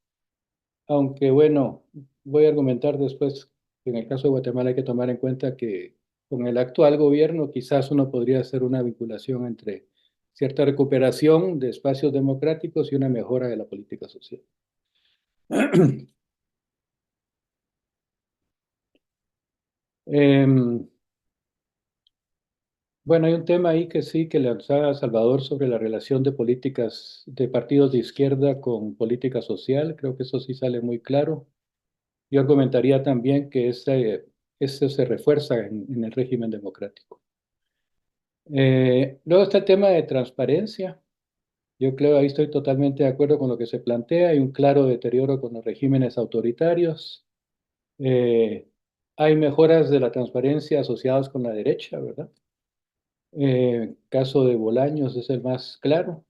aunque bueno, voy a argumentar después que en el caso de Guatemala hay que tomar en cuenta que con el actual gobierno quizás uno podría hacer una vinculación entre cierta recuperación de espacios democráticos y una mejora de la política social. Bueno, hay un tema ahí que sí, que lanzaba Salvador sobre la relación de políticas de partidos de izquierda con política social. Creo que eso sí sale muy claro. Yo argumentaría también que ese se refuerza en el régimen democrático. Luego está el tema de transparencia. Yo creo, ahí estoy totalmente de acuerdo con lo que se plantea. Hay un claro deterioro con los regímenes autoritarios. Eh, Hay mejoras de la transparencia asociadas con la derecha, ¿verdad? Caso de Bolaños es el más claro.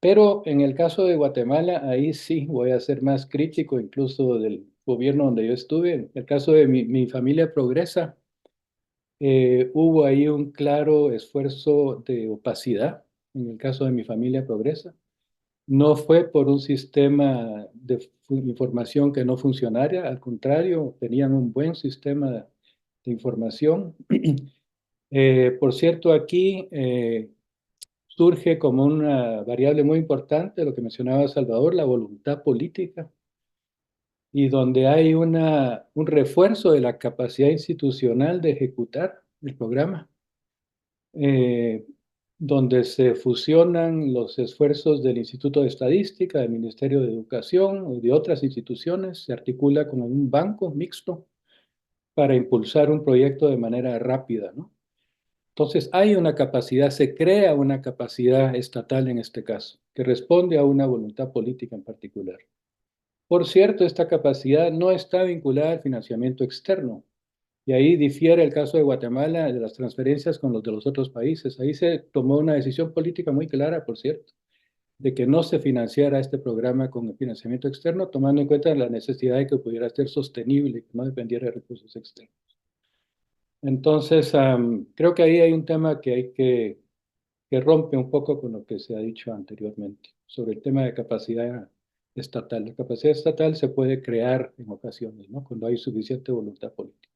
Pero en el caso de Guatemala, ahí sí voy a ser más crítico incluso del gobierno donde yo estuve. En el caso de mi familia Progresa, hubo ahí un claro esfuerzo de opacidad en el caso de mi familia Progresa. no fue por un sistema de información que no funcionara, al contrario, tenían un buen sistema de información. Por cierto, aquí surge como una variable muy importante, lo que mencionaba Salvador, la voluntad política, y donde hay un refuerzo de la capacidad institucional de ejecutar el programa, eh, donde se fusionan los esfuerzos del Instituto de Estadística, del Ministerio de Educación y de otras instituciones, se articula como un banco mixto para impulsar un proyecto de manera rápida, ¿no? Entonces, hay una capacidad, se crea una capacidad estatal en este caso, que responde a una voluntad política en particular. Por cierto, esta capacidad no está vinculada al financiamiento externo, y ahí difiere el caso de Guatemala de las transferencias con los de los otros países. Ahí se tomó una decisión política muy clara, por cierto, de que no se financiara este programa con el financiamiento externo, tomando en cuenta la necesidad de que pudiera ser sostenible y que no dependiera de recursos externos. Entonces, creo que ahí hay un tema que rompe un poco con lo que se ha dicho anteriormente sobre el tema de capacidad estatal. La capacidad estatal se puede crear en ocasiones, ¿no? Cuando hay suficiente voluntad política.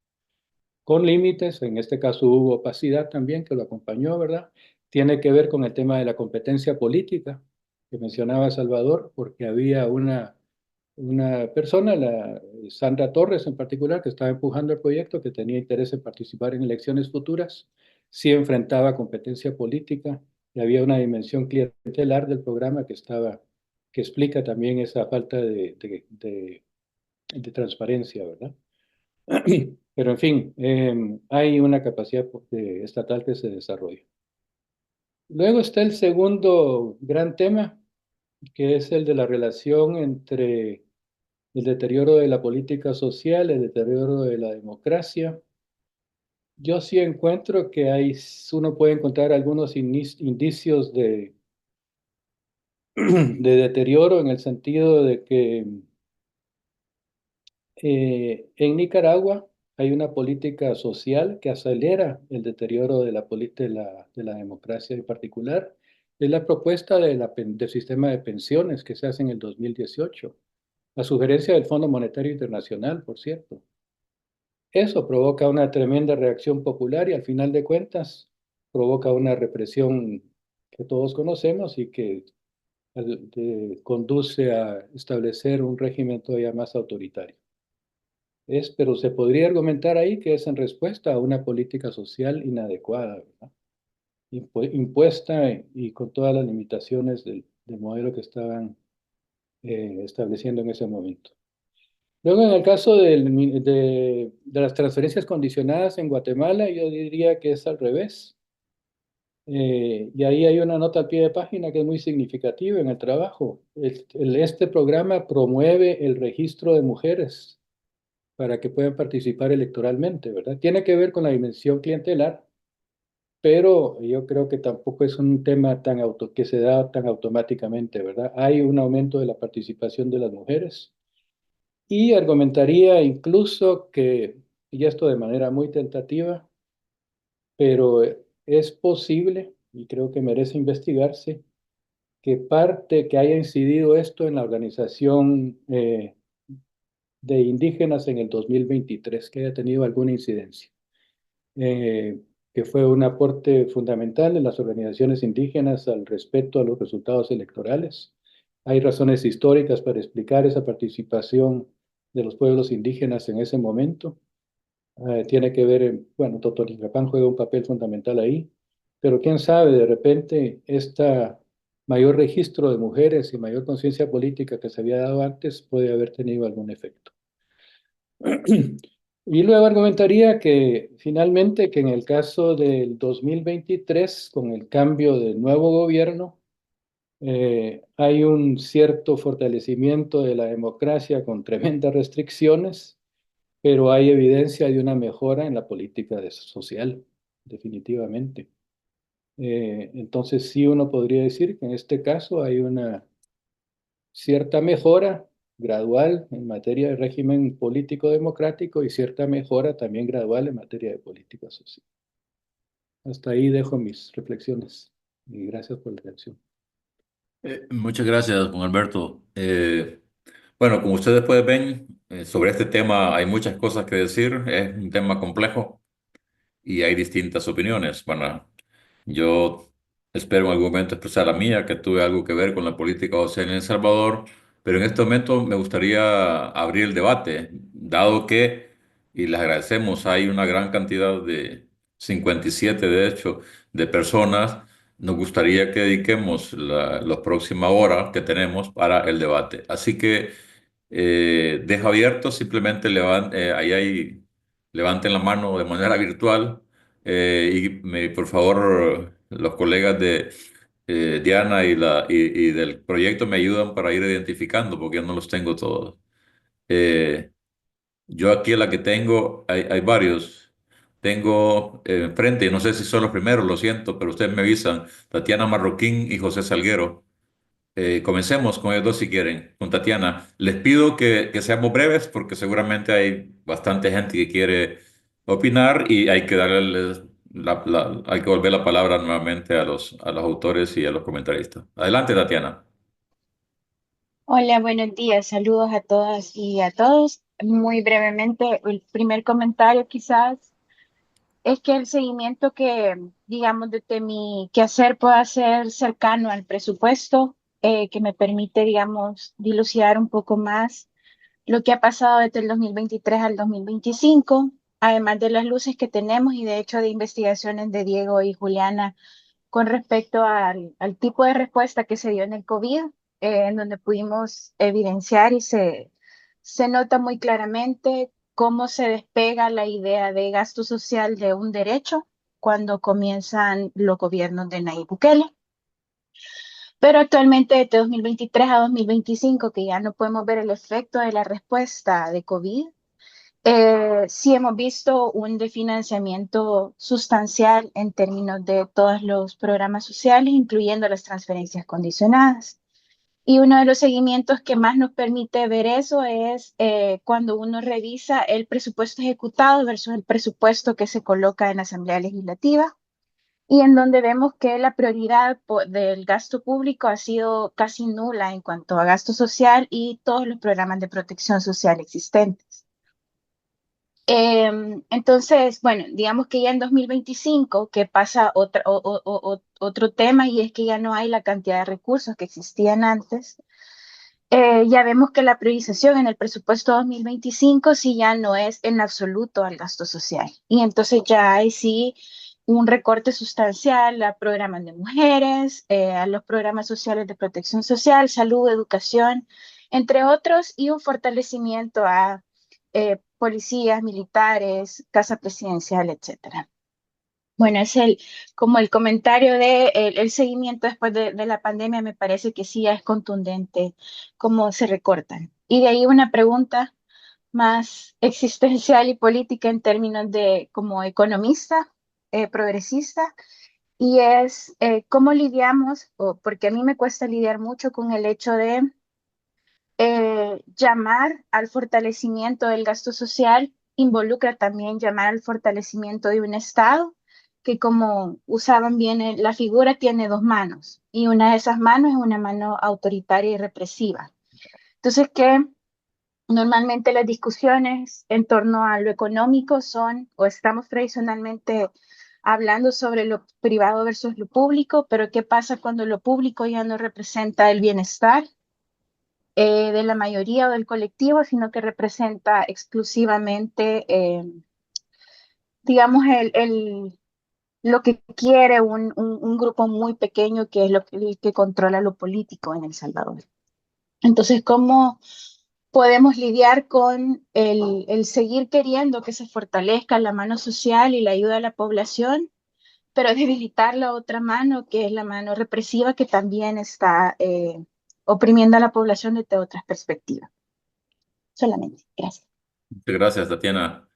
Con límites, en este caso hubo opacidad también que lo acompañó, ¿verdad? Tiene que ver con el tema de la competencia política que mencionaba Salvador, porque había una persona, Sandra Torres en particular, que estaba empujando el proyecto, que tenía interés en participar en elecciones futuras, sí enfrentaba competencia política y había una dimensión clientelar del programa que explica también esa falta de transparencia, ¿verdad? Pero en fin, hay una capacidad estatal que se desarrolla. Luego está el segundo gran tema, que es el de la relación entre el deterioro de la política social, el deterioro de la democracia. Yo sí encuentro que uno puede encontrar algunos indicios de deterioro en el sentido de que en Nicaragua hay una política social que acelera el deterioro de la democracia en particular. Es la propuesta del sistema de pensiones que se hace en el 2018, a sugerencia del Fondo Monetario Internacional, por cierto. Eso provoca una tremenda reacción popular y al final de cuentas provoca una represión que todos conocemos y que conduce a establecer un régimen todavía más autoritario. Pero se podría argumentar ahí que es en respuesta a una política social inadecuada, ¿verdad? Impuesta y con todas las limitaciones del modelo que estaban estableciendo en ese momento. Luego, en el caso de las transferencias condicionadas en Guatemala, yo diría que es al revés. Y ahí hay una nota al pie de página que es muy significativa en el trabajo. Este programa promueve el registro de mujeres para que puedan participar electoralmente, ¿verdad? Tiene que ver con la dimensión clientelar, pero yo creo que tampoco es un tema que se da tan automáticamente, ¿verdad? Hay un aumento de la participación de las mujeres y argumentaría incluso que, y esto de manera muy tentativa, pero es posible, y creo que merece investigarse, que haya incidido esto en la organización de indígenas en el 2023, que haya tenido alguna incidencia, eh, que fue un aporte fundamental en las organizaciones indígenas al respeto a los resultados electorales. Hay razones históricas para explicar esa participación de los pueblos indígenas en ese momento. Tiene que ver, bueno, Totonicapán juega un papel fundamental ahí, pero quién sabe, de repente, esta mayor registro de mujeres y mayor conciencia política que se había dado antes puede haber tenido algún efecto. Y luego argumentaría que finalmente que en el caso del 2023, con el cambio del nuevo gobierno, hay un cierto fortalecimiento de la democracia con tremendas restricciones, pero hay evidencia de una mejora en la política social, definitivamente. Entonces sí uno podría decir que en este caso hay una cierta mejora gradual en materia de régimen político democrático y cierta mejora también gradual en materia de política social. Hasta ahí dejo mis reflexiones y gracias por la atención. Muchas gracias, don Alberto. Bueno, como ustedes pueden ver, sobre este tema hay muchas cosas que decir. Es un tema complejo y hay distintas opiniones. Bueno, yo espero en algún momento expresar la mía, que tuve algo que ver con la política social en El Salvador, pero en este momento me gustaría abrir el debate, dado que, y les agradecemos, hay una gran cantidad de 57, de hecho, de personas. Nos gustaría que dediquemos la próxima hora que tenemos para el debate. Así que dejo abierto, simplemente levanten la mano de manera virtual por favor, los colegas de Diana y del proyecto me ayudan para ir identificando porque yo no los tengo todos. Eh, yo aquí la que tengo, hay varios. Tengo enfrente, no sé si son los primeros, lo siento, pero ustedes me avisan, Tatiana Marroquín y José Salguero. Comencemos con ellos dos si quieren, con Tatiana. Les pido que seamos breves porque seguramente hay bastante gente que quiere opinar y hay que darles hay que volver la palabra nuevamente a los autores y a los comentaristas. Adelante, Tatiana. Hola, buenos días. Saludos a todas y a todos. Muy brevemente, el primer comentario quizás es que el seguimiento que, digamos, de mi quehacer pueda ser cercano al presupuesto, que me permite, digamos, dilucidar un poco más lo que ha pasado desde el 2023 al 2025, además de las luces que tenemos y de hecho de investigaciones de Diego y Juliana con respecto al tipo de respuesta que se dio en el COVID, en donde pudimos evidenciar y se nota muy claramente cómo se despega la idea de gasto social de un derecho cuando comienzan los gobiernos de Nayib Bukele. Pero actualmente, de 2023 a 2025, que ya no podemos ver el efecto de la respuesta de COVID, sí hemos visto un desfinanciamiento sustancial en términos de todos los programas sociales, incluyendo las transferencias condicionadas. Y uno de los seguimientos que más nos permite ver eso es cuando uno revisa el presupuesto ejecutado versus el presupuesto que se coloca en la Asamblea Legislativa y en donde vemos que la prioridad del gasto público ha sido casi nula en cuanto a gasto social y todos los programas de protección social existentes. Entonces, bueno, digamos que ya en 2025, que pasa otro tema y es que ya no hay la cantidad de recursos que existían antes. Ya vemos que la priorización en el presupuesto 2025 sí ya no es en absoluto al gasto social. Y entonces ya hay sí un recorte sustancial a programas de mujeres, a los programas sociales de protección social, salud, educación, entre otros, y un fortalecimiento a policías, militares, casa presidencial, etcétera. Bueno, como el comentario de el seguimiento después de la pandemia me parece que sí ya es contundente cómo se recortan. Y de ahí una pregunta más existencial y política en términos de como economista, progresista, y es cómo lidiamos, porque a mí me cuesta lidiar mucho con el hecho de llamar al fortalecimiento del gasto social involucra también llamar al fortalecimiento de un Estado que, como usaban bien, la figura tiene dos manos y una de esas manos es una mano autoritaria y represiva. Entonces, que normalmente las discusiones en torno a lo económico son, o estamos tradicionalmente hablando sobre lo privado versus lo público, pero ¿qué pasa cuando lo público ya no representa el bienestar de la mayoría o del colectivo, sino que representa exclusivamente, digamos, lo que quiere un grupo muy pequeño que es el que controla lo político en El Salvador? Entonces, ¿cómo podemos lidiar con el seguir queriendo que se fortalezca la mano social y la ayuda a la población, pero debilitar la otra mano, que es la mano represiva, que también está oprimiendo a la población desde otras perspectivas? Solamente, gracias. Muchas gracias, Tatiana.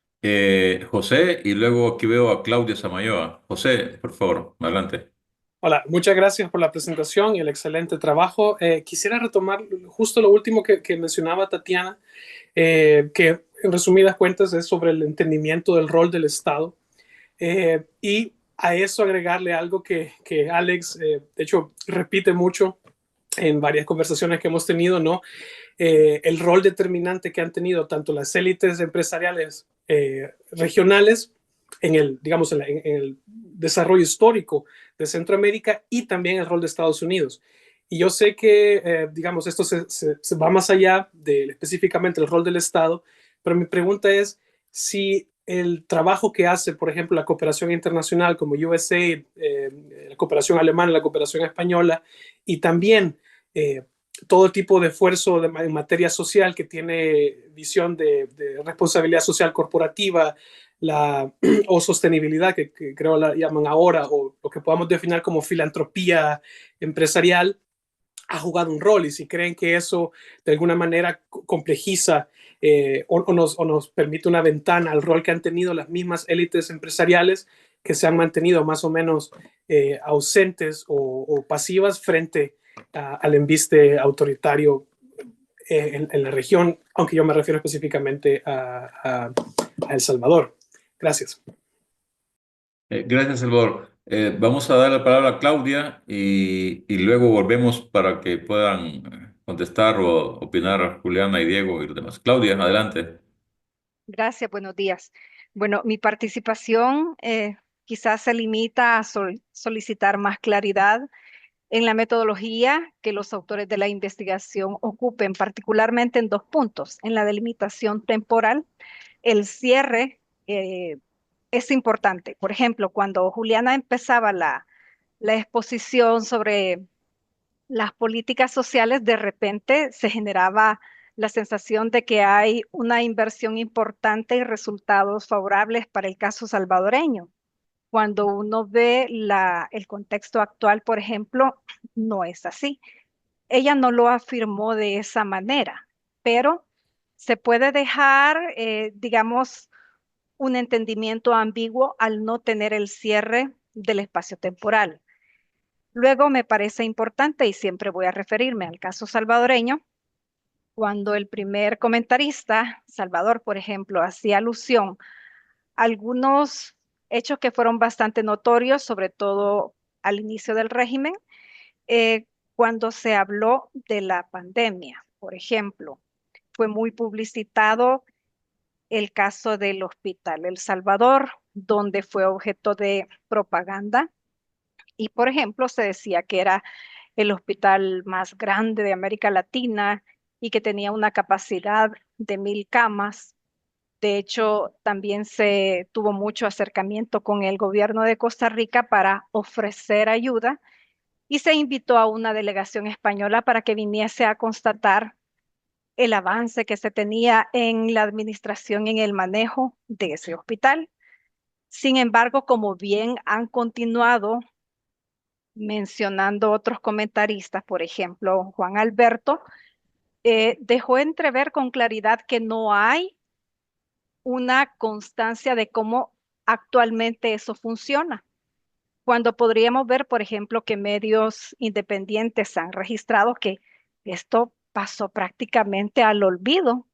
José, y luego aquí veo a Claudia Samayoa. José, por favor, adelante. Hola, muchas gracias por la presentación y el excelente trabajo. Quisiera retomar justo lo último que mencionaba Tatiana, que en resumidas cuentas es sobre el entendimiento del rol del Estado. Y a eso agregarle algo que Alex, de hecho, repite mucho en varias conversaciones que hemos tenido, ¿no? El rol determinante que han tenido tanto las élites empresariales regionales en el, digamos, en el desarrollo histórico de Centroamérica y también el rol de Estados Unidos. Y yo sé que, digamos, esto se va más allá de específicamente el rol del Estado, pero mi pregunta es si el trabajo que hace, por ejemplo, la cooperación internacional como USAID, la cooperación alemana, la cooperación española, y también todo tipo de esfuerzo en materia social que tiene visión de responsabilidad social corporativa, o sostenibilidad, que creo la llaman ahora, o lo que podamos definir como filantropía empresarial, ha jugado un rol, y si creen que eso de alguna manera complejiza o nos permite una ventana al rol que han tenido las mismas élites empresariales que se han mantenido más o menos ausentes o pasivas frente al embiste autoritario en la región, aunque yo me refiero específicamente a El Salvador. Gracias. Gracias, Salvador. Vamos a dar la palabra a Claudia y luego volvemos para que puedan contestar o opinar Juliana y Diego y los demás. Claudia, adelante. Gracias, buenos días. Bueno, mi participación quizás se limita a solicitar más claridad en la metodología que los autores de la investigación ocupen, particularmente en dos puntos. En la delimitación temporal, el cierre es importante. Por ejemplo, cuando Juliana empezaba la exposición sobre las políticas sociales, de repente se generaba la sensación de que hay una inversión importante y resultados favorables para el caso salvadoreño. Cuando uno ve el contexto actual, por ejemplo, no es así. Ella no lo afirmó de esa manera, pero se puede dejar, digamos, un entendimiento ambiguo al no tener el cierre del espacio temporal. Luego me parece importante, y siempre voy a referirme al caso salvadoreño, cuando el primer comentarista, Salvador, por ejemplo, hacía alusión a algunos hechos que fueron bastante notorios, sobre todo al inicio del régimen, cuando se habló de la pandemia. Por ejemplo, fue muy publicitado el caso del Hospital El Salvador, donde fue objeto de propaganda. Y, por ejemplo, se decía que era el hospital más grande de América Latina y que tenía una capacidad de 1.000 camas. De hecho, también se tuvo mucho acercamiento con el gobierno de Costa Rica para ofrecer ayuda, y se invitó a una delegación española para que viniese a constatar el avance que se tenía en la administración y en el manejo de ese hospital. Sin embargo, como bien han continuado mencionando otros comentaristas, por ejemplo, Juan Alberto, dejó entrever con claridad que no hay una constancia de cómo actualmente eso funciona. Cuando podríamos ver, por ejemplo, que medios independientes han registrado que esto pasó prácticamente al olvido.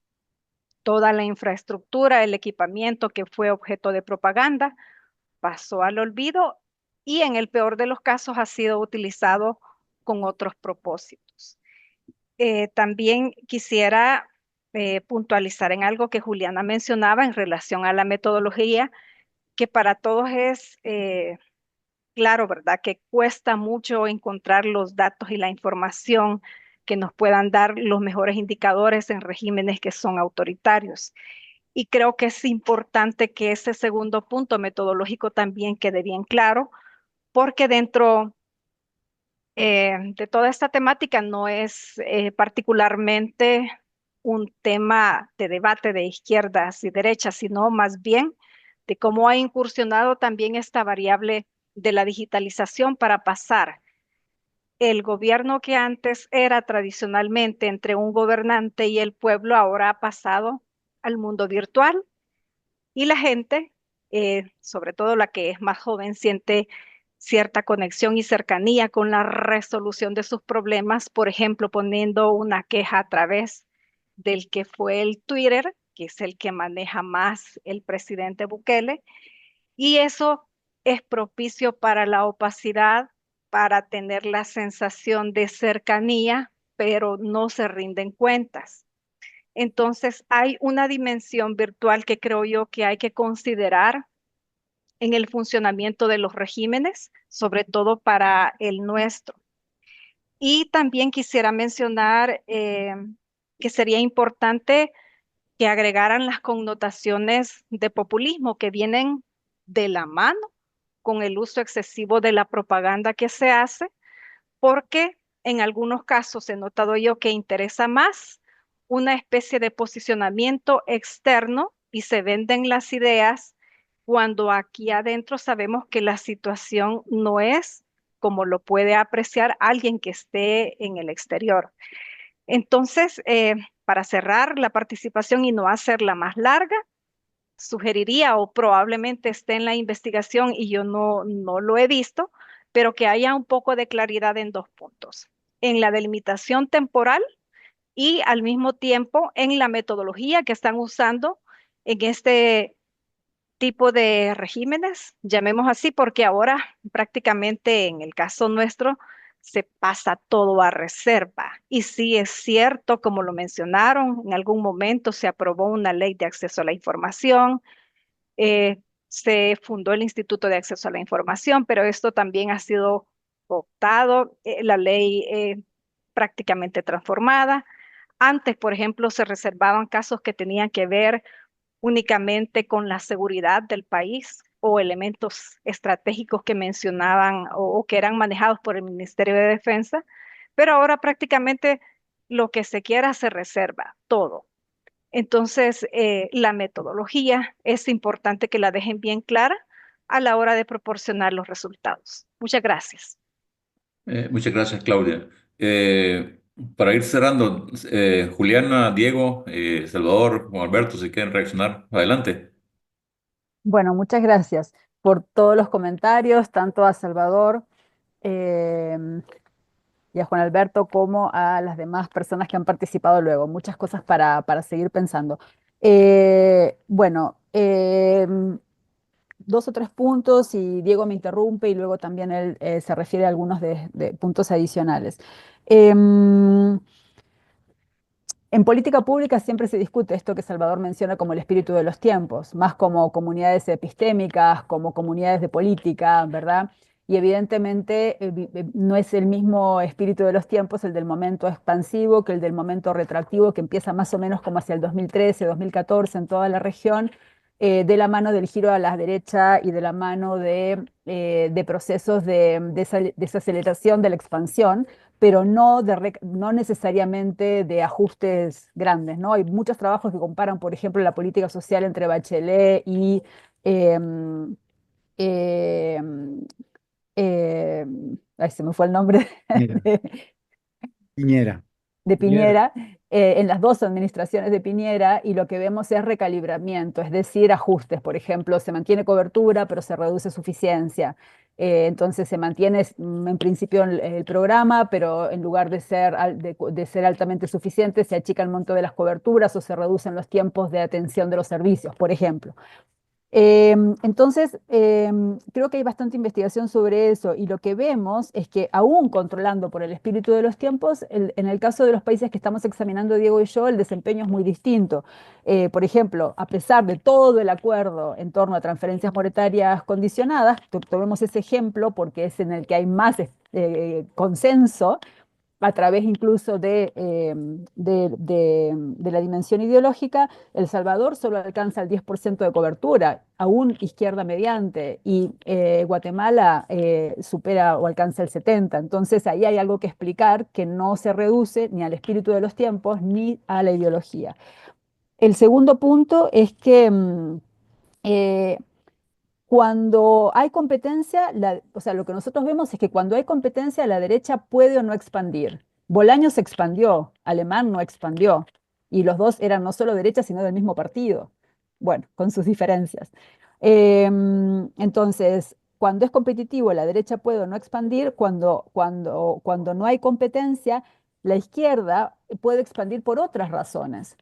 Toda la infraestructura, el equipamiento que fue objeto de propaganda, pasó al olvido, y en el peor de los casos ha sido utilizado con otros propósitos. También quisiera puntualizar en algo que Juliana mencionaba en relación a la metodología, que para todos es claro, ¿verdad? Que cuesta mucho encontrar los datos y la información que nos puedan dar los mejores indicadores en regímenes que son autoritarios. Y creo que es importante que ese segundo punto metodológico también quede bien claro, porque dentro de toda esta temática no es particularmente un tema de debate de izquierdas y derechas, sino más bien de cómo ha incursionado también esta variable de la digitalización para pasar el gobierno que antes era tradicionalmente entre un gobernante y el pueblo, ahora ha pasado al mundo virtual, y la gente, sobre todo la que es más joven, siente cierta conexión y cercanía con la resolución de sus problemas, por ejemplo, poniendo una queja a través del que fue el Twitter, que es el que maneja más el presidente Bukele, y eso es propicio para la opacidad para tener la sensación de cercanía, pero no se rinden cuentas. Entonces, hay una dimensión virtual que creo yo que hay que considerar en el funcionamiento de los regímenes, sobre todo para el nuestro. Y también quisiera mencionar que sería importante que agregaran las connotaciones de populismo que vienen de la mano con el uso excesivo de la propaganda que se hace, porque en algunos casos he notado yo que interesa más una especie de posicionamiento externo y se venden las ideas cuando aquí adentro sabemos que la situación no es como lo puede apreciar alguien que esté en el exterior. Entonces, para cerrar la participación y no hacerla más larga, sugeriría o probablemente esté en la investigación y yo no lo he visto, pero que haya un poco de claridad en dos puntos, en la delimitación temporal y al mismo tiempo en la metodología que están usando en este tipo de regímenes, llamemos así, porque ahora prácticamente en el caso nuestro se pasa todo a reserva. Y sí es cierto, como lo mencionaron, en algún momento se aprobó una ley de acceso a la información, se fundó el Instituto de Acceso a la Información, pero esto también ha sido optado, la ley prácticamente transformada. Antes, por ejemplo, se reservaban casos que tenían que ver únicamente con la seguridad del país o elementos estratégicos que mencionaban o que eran manejados por el Ministerio de Defensa, pero ahora prácticamente lo que se quiera se reserva, todo. Entonces, la metodología es importante que la dejen bien clara a la hora de proporcionar los resultados. Muchas gracias. Muchas gracias, Claudia. Para ir cerrando, Juliana, Diego, Salvador, Juan Alberto, si quieren reaccionar, adelante. Bueno, muchas gracias por todos los comentarios, tanto a Salvador em, y a Juan Alberto como a las demás personas que han participado luego. Muchas cosas para seguir pensando. Bueno, dos o tres puntos y Diego me interrumpe y luego también él se refiere a algunos de puntos adicionales. Em, en política pública siempre se discute esto que Salvador menciona como el espíritu de los tiempos, más como comunidades epistémicas, como comunidades de política, ¿verdad? Y evidentemente no es el mismo espíritu de los tiempos el del momento expansivo que el del momento retroactivo, que empieza más o menos como hacia el 2013, 2014 en toda la región, de la mano del giro a la derecha y de la mano de procesos de desaceleración de la expansión, pero no necesariamente de ajustes grandes, ¿no? Hay muchos trabajos que comparan, por ejemplo, la política social entre Bachelet y em, em, ay, se me fue el nombre Piñera. de, Piñera. de Piñera. Piñera, en las dos administraciones de Piñera, y lo que vemos es recalibramiento, es decir, ajustes. Por ejemplo, se mantiene cobertura, pero se reduce suficiencia. Entonces se mantiene en principio el programa, pero en lugar de ser altamente suficiente, se achica el monto de las coberturas o se reducen los tiempos de atención de los servicios, por ejemplo. Entonces, creo que hay bastante investigación sobre eso y lo que vemos es que aún controlando por el espíritu de los tiempos, en el caso de los países que estamos examinando Diego y yo, el desempeño es muy distinto. Por ejemplo, a pesar de todo el acuerdo en torno a transferencias monetarias condicionadas, tomemos ese ejemplo porque es en el que hay más consenso, a través incluso de la dimensión ideológica, El Salvador solo alcanza el 10% de cobertura, aún izquierda mediante, y Guatemala supera o alcanza el 70%. Entonces ahí hay algo que explicar que no se reduce ni al espíritu de los tiempos ni a la ideología. El segundo punto es que eh, cuando hay competencia, o sea, lo que nosotros vemos es que cuando hay competencia, la derecha puede o no expandir. Bolaños expandió, Alemán no expandió, y los dos eran no solo derecha, sino del mismo partido. Bueno, con sus diferencias. Entonces, cuando es competitivo, la derecha puede o no expandir. Cuando no hay competencia, la izquierda puede expandir por otras razones.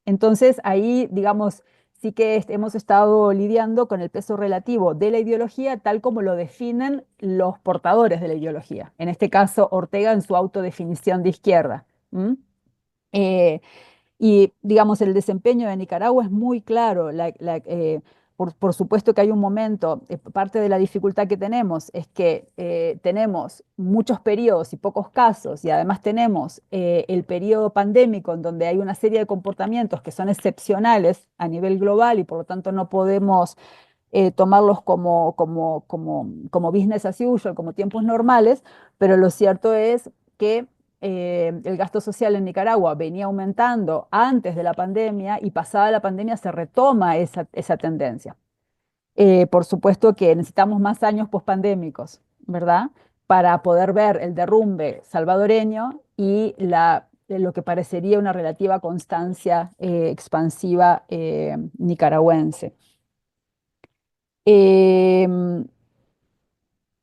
Entonces, ahí, digamos, sí que hemos estado lidiando con el peso relativo de la ideología tal como lo definen los portadores de la ideología. En este caso, Ortega en su autodefinición de izquierda. ¿Mm? Eh, y, digamos, el desempeño de Nicaragua es muy claro. Por supuesto que hay un momento, parte de la dificultad que tenemos es que tenemos muchos periodos y pocos casos, y además tenemos el periodo pandémico en donde hay una serie de comportamientos que son excepcionales a nivel global y por lo tanto no podemos tomarlos como business as usual, como tiempos normales, pero lo cierto es que el gasto social en Nicaragua venía aumentando antes de la pandemia y pasada la pandemia se retoma esa tendencia. Por supuesto que necesitamos más años pospandémicos, ¿verdad? Para poder ver el derrumbe salvadoreño y lo que parecería una relativa constancia expansiva nicaragüense. Em,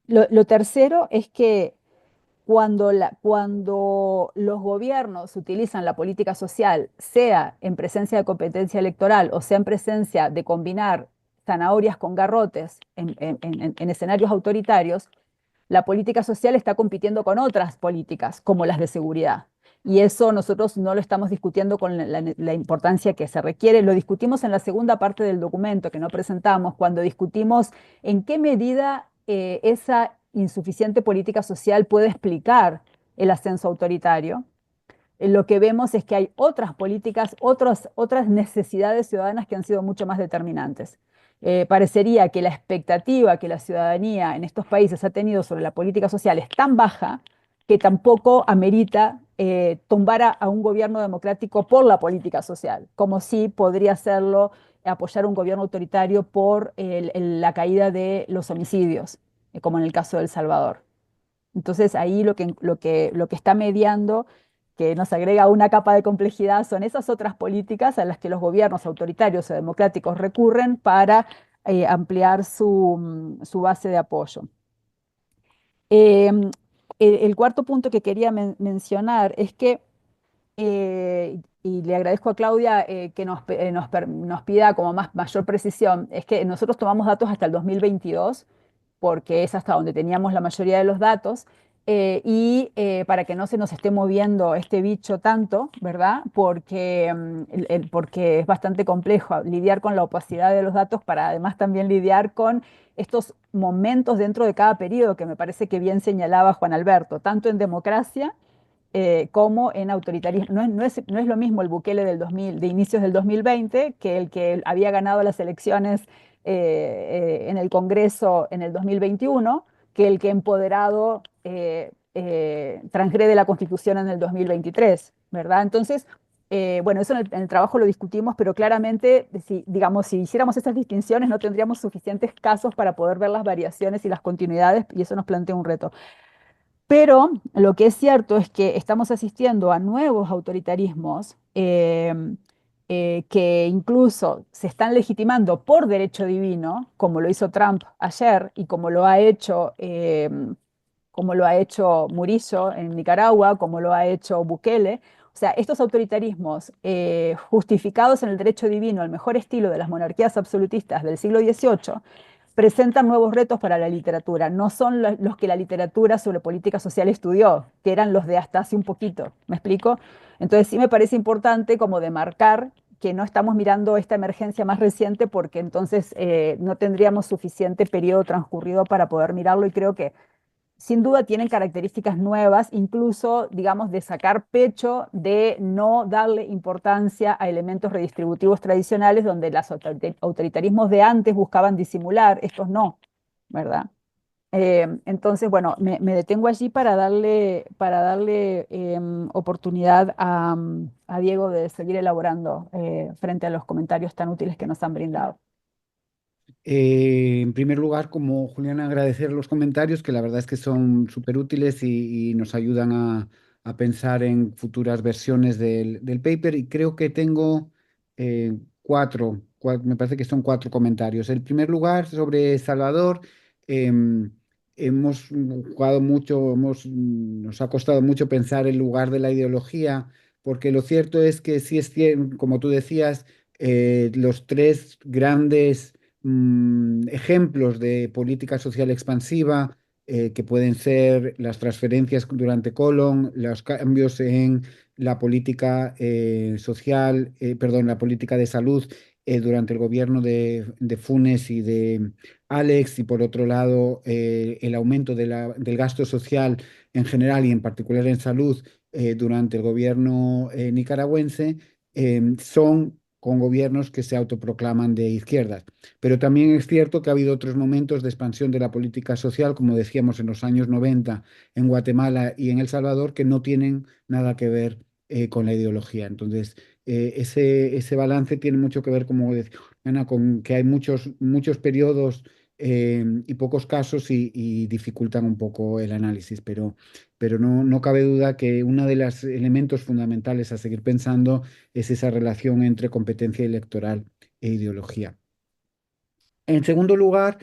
lo tercero es que cuando los gobiernos utilizan la política social, sea en presencia de competencia electoral o sea en presencia de combinar zanahorias con garrotes en escenarios autoritarios, la política social está compitiendo con otras políticas, como las de seguridad. Y eso nosotros no lo estamos discutiendo con la importancia que se requiere. Lo discutimos en la segunda parte del documento que no presentamos, cuando discutimos en qué medida esa insuficiente política social puede explicar el ascenso autoritario. Lo que vemos es que hay otras políticas, otras necesidades ciudadanas que han sido mucho más determinantes. Parecería que la expectativa que la ciudadanía en estos países ha tenido sobre la política social es tan baja que tampoco amerita tumbar a un gobierno democrático por la política social, como si podría hacerlo apoyar un gobierno autoritario por la caída de los homicidios, como en el caso de El Salvador. Entonces ahí lo que está mediando, que nos agrega una capa de complejidad, son esas otras políticas a las que los gobiernos autoritarios o democráticos recurren para ampliar su base de apoyo. Em, el cuarto punto que quería mencionar es que, y le agradezco a Claudia que nos pida como mayor precisión, es que nosotros tomamos datos hasta el 2022 porque es hasta donde teníamos la mayoría de los datos, para que no se nos esté moviendo este bicho tanto, ¿verdad? Porque es bastante complejo lidiar con la opacidad de los datos para además también lidiar con estos momentos dentro de cada periodo que me parece que bien señalaba Juan Alberto, tanto en democracia como en autoritarismo. No es lo mismo el Bukele de inicios del 2020 que el que había ganado las elecciones en el Congreso en el 2021, que el que empoderado transgrede la Constitución en el 2023, ¿verdad? Entonces, bueno, eso en el trabajo lo discutimos, pero claramente, digamos, si hiciéramos esas distinciones, no tendríamos suficientes casos para poder ver las variaciones y las continuidades, y eso nos plantea un reto. Pero lo que es cierto es que estamos asistiendo a nuevos autoritarismos que incluso se están legitimando por derecho divino, como lo hizo Trump ayer y como lo ha hecho Murillo en Nicaragua, como lo ha hecho Bukele. O sea, estos autoritarismos justificados en el derecho divino, al mejor estilo de las monarquías absolutistas del siglo XVIII, presentan nuevos retos para la literatura. No son los que la literatura sobre política social estudió, que eran los de hasta hace un poquito. ¿Me explico? Entonces sí me parece importante como demarcar que no estamos mirando esta emergencia más reciente porque entonces no tendríamos suficiente periodo transcurrido para poder mirarlo y creo que sin duda tienen características nuevas, incluso, digamos, de sacar pecho de no darle importancia a elementos redistributivos tradicionales donde los autoritarismos de antes buscaban disimular, estos no, ¿verdad? Entonces, bueno, me detengo allí para darle oportunidad a Diego de seguir elaborando frente a los comentarios tan útiles que nos han brindado. En primer lugar, como Juliana, agradecer los comentarios, que la verdad es que son súper útiles y nos ayudan a pensar en futuras versiones del paper. Y creo que tengo me parece que son cuatro comentarios. En primer lugar, sobre Salvador, em, hemos jugado mucho, nos ha costado mucho pensar el lugar de la ideología, porque lo cierto es que sí es cierto, como tú decías, los tres grandes ejemplos de política social expansiva, que pueden ser las transferencias durante Colón, los cambios en la política social, perdón, la política de salud durante el gobierno de Funes y de Alex, y por otro lado el aumento del gasto social en general y en particular en salud durante el gobierno nicaragüense, son con gobiernos que se autoproclaman de izquierdas. Pero también es cierto que ha habido otros momentos de expansión de la política social, como decíamos en los años 90 en Guatemala y en El Salvador, que no tienen nada que ver con la ideología. Entonces, ese balance tiene mucho que ver, como decía Ana, con que hay muchos periodos y pocos casos y dificultan un poco el análisis, pero no cabe duda que uno de los elementos fundamentales a seguir pensando es esa relación entre competencia electoral e ideología. En segundo lugar,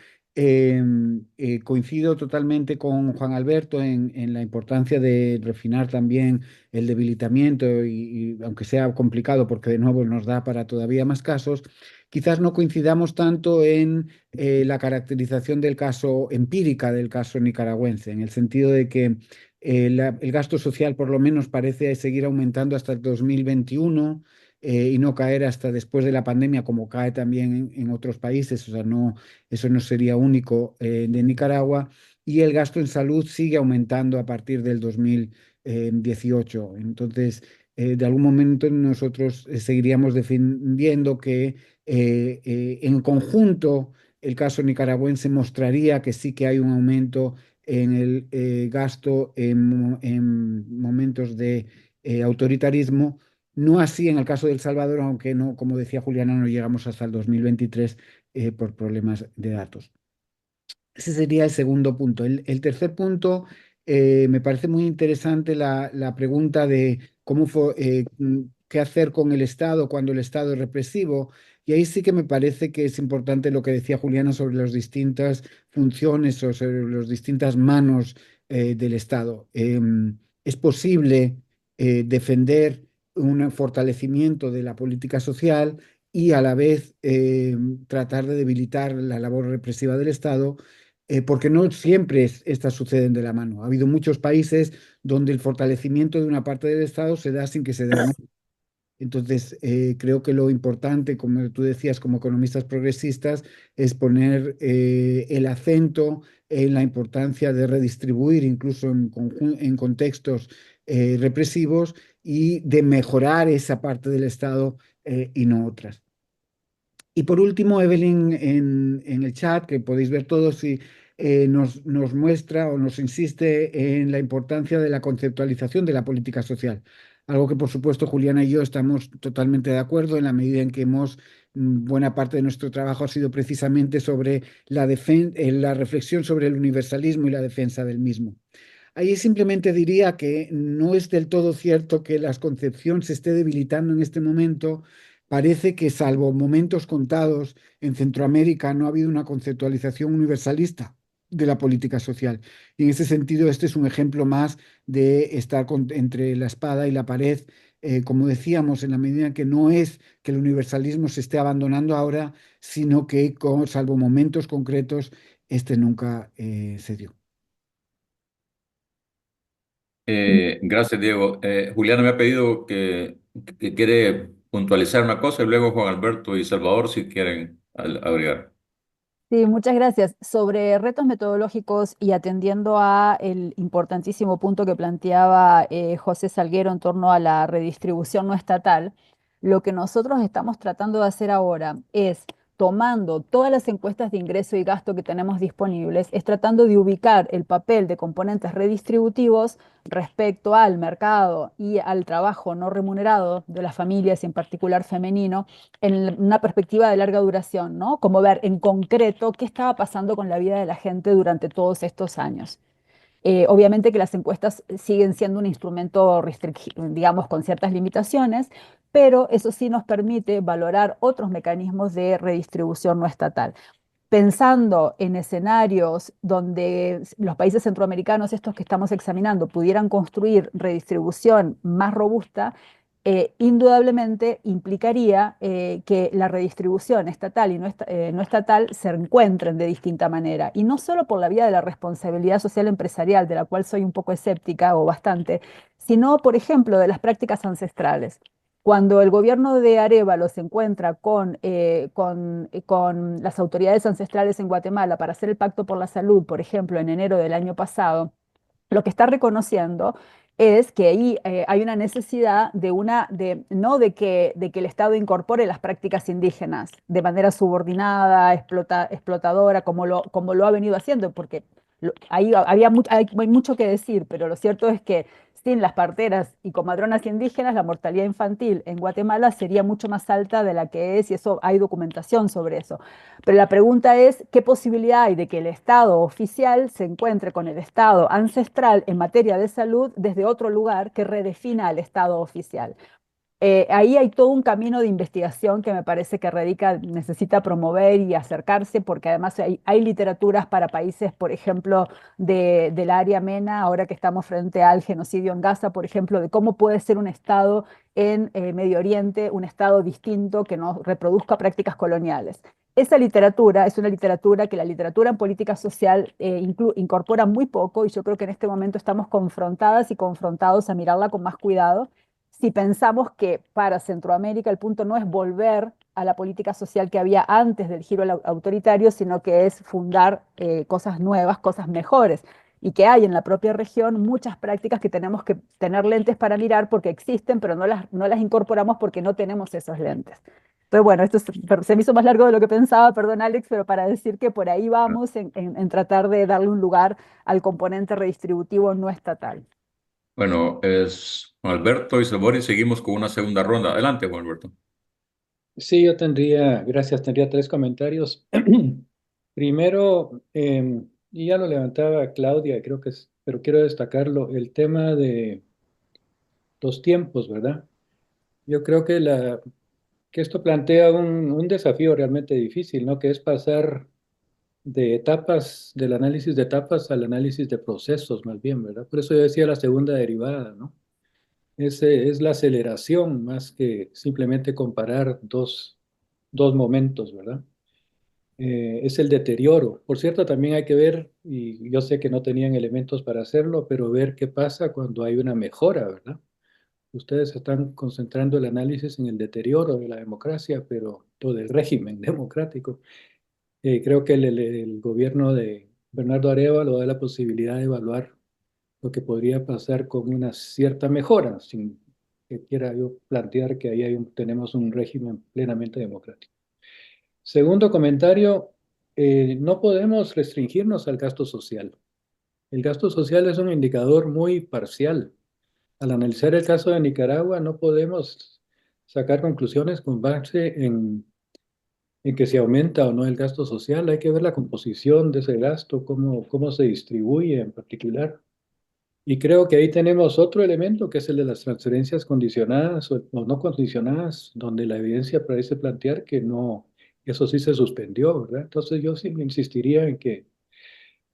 coincido totalmente con Juan Alberto en la importancia de refinar también el debilitamiento y aunque sea complicado porque de nuevo nos da para todavía más casos, quizás no coincidamos tanto en la caracterización del caso empírica del caso nicaragüense, en el sentido de que el gasto social por lo menos parece seguir aumentando hasta el 2021 y no caer hasta después de la pandemia, como cae también en otros países. O sea, eso no sería único de Nicaragua. Y el gasto en salud sigue aumentando a partir del 2018. Entonces, de algún momento nosotros seguiríamos defendiendo que en conjunto el caso nicaragüense mostraría que sí que hay un aumento en el gasto en momentos de autoritarismo. No así en el caso de El Salvador, aunque no, como decía Juliana, no llegamos hasta el 2023 por problemas de datos. Ese sería el segundo punto. El tercer punto, me parece muy interesante la pregunta de qué hacer con el Estado cuando el Estado es represivo. Y ahí sí que me parece que es importante lo que decía Juliana sobre las distintas funciones o sobre las distintas manos del Estado. Es posible defender un fortalecimiento de la política social y a la vez tratar de debilitar la labor represiva del Estado, porque no siempre estas suceden de la mano. Ha habido muchos países donde el fortalecimiento de una parte del Estado se da sin que se dé la mano. Entonces, creo que lo importante, como tú decías, como economistas progresistas, es poner el acento en la importancia de redistribuir, incluso en contextos represivos, y de mejorar esa parte del Estado y no otras. Y por último, Evelyn en el chat, que podéis ver todos, nos muestra o nos insiste en la importancia de la conceptualización de la política social. Algo que, por supuesto, Juliana y yo estamos totalmente de acuerdo en la medida en que buena parte de nuestro trabajo ha sido precisamente sobre la reflexión sobre el universalismo y la defensa del mismo. Ahí simplemente diría que no es del todo cierto que la concepción se esté debilitando en este momento. Parece que, salvo momentos contados, en Centroamérica no ha habido una conceptualización universalista de la política social. Y en ese sentido, este es un ejemplo más de estar entre la espada y la pared, como decíamos, en la medida en que no es que el universalismo se esté abandonando ahora, sino que, salvo momentos concretos, este nunca se dio. Gracias, Diego. Juliana me ha pedido que quiere puntualizar una cosa y luego Juan Alberto y Salvador si quieren agregar. Sí, muchas gracias. Sobre retos metodológicos y atendiendo a el importantísimo punto que planteaba José Salguero en torno a la redistribución no estatal, lo que nosotros estamos tratando de hacer ahora es tomando todas las encuestas de ingreso y gasto que tenemos disponibles, es tratando de ubicar el papel de componentes redistributivos respecto al mercado y al trabajo no remunerado de las familias y en particular femenino en una perspectiva de larga duración, ¿no? Como ver en concreto qué estaba pasando con la vida de la gente durante todos estos años. Obviamente que las encuestas siguen siendo un instrumento, digamos, con ciertas limitaciones, pero eso sí nos permite valorar otros mecanismos de redistribución no estatal. Pensando en escenarios donde los países centroamericanos, estos que estamos examinando, pudieran construir redistribución más robusta, indudablemente implicaría que la redistribución estatal y no estatal se encuentren de distinta manera. Y no solo por la vía de la responsabilidad social empresarial, de la cual soy un poco escéptica o bastante, sino, por ejemplo, de las prácticas ancestrales. Cuando el gobierno de Arévalo se encuentra con las autoridades ancestrales en Guatemala para hacer el Pacto por la Salud, por ejemplo, en enero del año pasado, lo que está reconociendo es que ahí hay una necesidad no de que el Estado incorpore las prácticas indígenas de manera subordinada, explotadora, como lo ha venido haciendo, porque ahí hay mucho que decir, pero lo cierto es que sin las parteras y comadronas indígenas, la mortalidad infantil en Guatemala sería mucho más alta de la que es, y eso hay documentación sobre eso. Pero la pregunta es, ¿qué posibilidad hay de que el Estado oficial se encuentre con el Estado ancestral en materia de salud desde otro lugar que redefina al Estado oficial? Ahí hay todo un camino de investigación que me parece que Redica necesita promover y acercarse, porque además hay literaturas para países, por ejemplo, del área MENA, ahora que estamos frente al genocidio en Gaza, por ejemplo, de cómo puede ser un Estado en Medio Oriente, un Estado distinto que no reproduzca prácticas coloniales. Esa literatura es una literatura que la literatura en política social incorpora muy poco, y yo creo que en este momento estamos confrontadas y confrontados a mirarla con más cuidado si pensamos que para Centroamérica el punto no es volver a la política social que había antes del giro autoritario, sino que es fundar cosas nuevas, cosas mejores, y que hay en la propia región muchas prácticas que tenemos que tener lentes para mirar porque existen, pero no las incorporamos porque no tenemos esos lentes. Entonces, bueno, se me hizo más largo de lo que pensaba, perdón Alex, pero para decir que por ahí vamos en tratar de darle un lugar al componente redistributivo no estatal. Bueno, es Juan Alberto y Sabori, seguimos con una segunda ronda. Adelante, Juan Alberto. Sí, gracias, tendría tres comentarios. Primero, y ya lo levantaba Claudia, creo que es, pero quiero destacarlo, el tema de los tiempos, ¿verdad? Yo creo que esto plantea un desafío realmente difícil, ¿no? Que es pasar de etapas, del análisis de etapas al análisis de procesos, más bien, ¿verdad? Por eso yo decía la segunda derivada, ¿no? Es la aceleración más que simplemente comparar dos momentos, ¿verdad? Es el deterioro. Por cierto, también hay que ver, y yo sé que no tenían elementos para hacerlo, pero ver qué pasa cuando hay una mejora, ¿verdad? Ustedes están concentrando el análisis en el deterioro de la democracia, pero todo el régimen democrático. Creo que el gobierno de Bernardo Arévalo da la posibilidad de evaluar lo que podría pasar con una cierta mejora, sin que quiera yo plantear que ahí tenemos un régimen plenamente democrático. Segundo comentario, no podemos restringirnos al gasto social. El gasto social es un indicador muy parcial. Al analizar el caso de Nicaragua, no podemos sacar conclusiones con base en que si aumenta o no el gasto social. Hay que ver la composición de ese gasto, cómo se distribuye en particular. Y creo que ahí tenemos otro elemento que es el de las transferencias condicionadas o no condicionadas, donde la evidencia parece plantear que no, eso sí se suspendió, ¿verdad? Entonces yo sí insistiría en que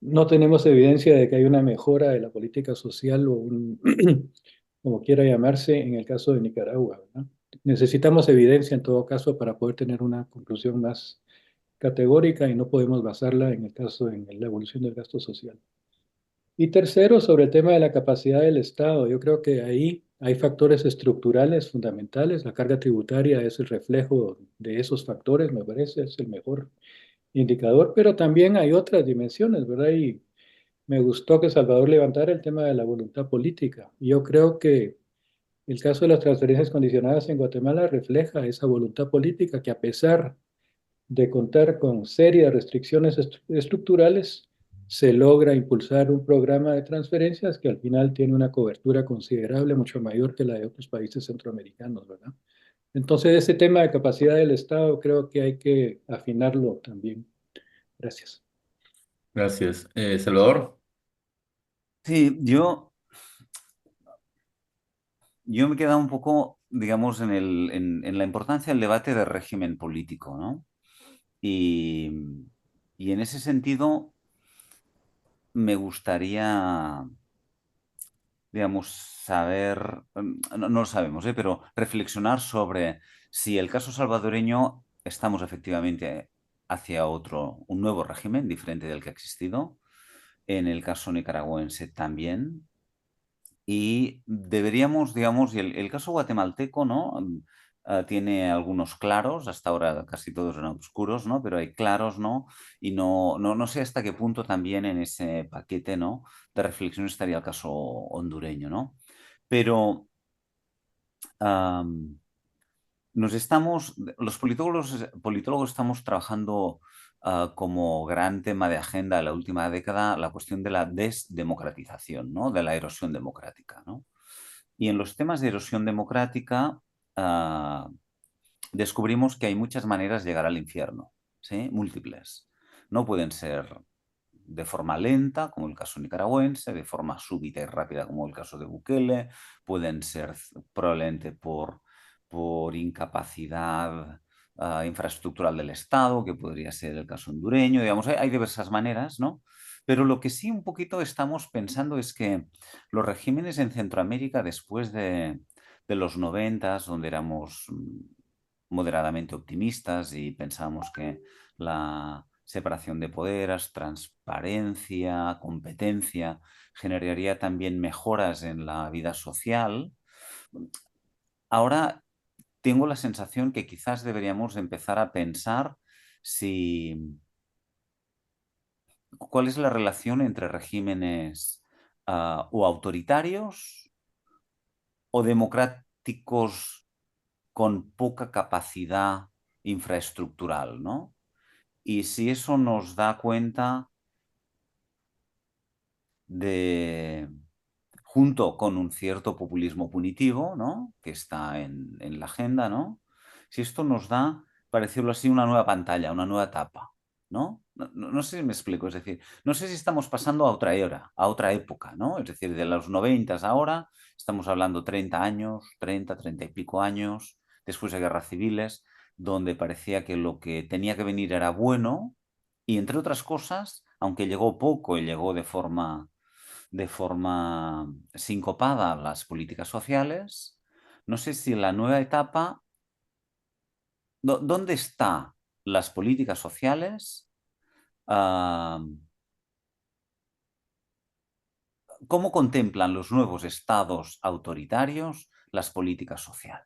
no tenemos evidencia de que hay una mejora de la política social o como quiera llamarse en el caso de Nicaragua, ¿verdad? Necesitamos evidencia en todo caso para poder tener una conclusión más categórica y no podemos basarla en el caso, en la evolución del gasto social. Y tercero, sobre el tema de la capacidad del Estado, yo creo que ahí hay factores estructurales fundamentales. La carga tributaria es el reflejo de esos factores, me parece, es el mejor indicador, pero también hay otras dimensiones, ¿verdad? Y me gustó que Salvador levantara el tema de la voluntad política. Yo creo que el caso de las transferencias condicionadas en Guatemala refleja esa voluntad política que a pesar de contar con serias restricciones estructurales, se logra impulsar un programa de transferencias que al final tiene una cobertura considerable, mucho mayor que la de otros países centroamericanos, ¿verdad? Entonces, ese tema de capacidad del Estado creo que hay que afinarlo también. Gracias. Gracias. Salvador. Sí, yo me he quedado un poco, digamos, en la importancia del debate de régimen político, ¿no? Y, y en ese sentido me gustaría digamos, saber, no lo sabemos, pero reflexionar sobre si el caso salvadoreño estamos efectivamente hacia un nuevo régimen diferente del que ha existido, en el caso nicaragüense también, y deberíamos, digamos, y el caso guatemalteco, ¿no? Tiene algunos claros, hasta ahora casi todos eran oscuros, ¿no? Pero hay claros, ¿no? Y no sé hasta qué punto también en ese paquete, ¿no? De reflexión estaría el caso hondureño, ¿no? Pero am, los politólogos estamos trabajando como gran tema de agenda de la última década la cuestión de la desdemocratización, ¿no? De la erosión democrática, ¿no? Y en los temas de erosión democrática ah, descubrimos que hay muchas maneras de llegar al infierno, ¿sí? Múltiples. No pueden ser de forma lenta, como el caso nicaragüense, de forma súbita y rápida, como el caso de Bukele, pueden ser probablemente por incapacidad infraestructural del Estado, que podría ser el caso hondureño, digamos, hay diversas maneras, ¿no? Pero lo que sí un poquito estamos pensando es que los regímenes en Centroamérica después de los 90, donde éramos moderadamente optimistas y pensábamos que la separación de poderes, transparencia, competencia, generaría también mejoras en la vida social. Ahora tengo la sensación que quizás deberíamos empezar a pensar cuál es la relación entre regímenes o autoritarios o democráticos con poca capacidad infraestructural, ¿no? Y si eso nos da cuenta de, junto con un cierto populismo punitivo, ¿no? Que está en la agenda, ¿no? Si esto nos da, para decirlo así, una nueva pantalla, una nueva etapa, ¿no? No sé si me explico, es decir, no sé si estamos pasando a otra era, a otra época, ¿no? Es decir, de los 90 ahora, estamos hablando 30 años, 30 y pico años, después de guerras civiles, donde parecía que lo que tenía que venir era bueno, y entre otras cosas, aunque llegó poco y llegó de forma sincopada las políticas sociales, no sé si la nueva etapa, ¿dónde están las políticas sociales? Ah, ¿Cómo contemplan los nuevos estados autoritarios las políticas sociales?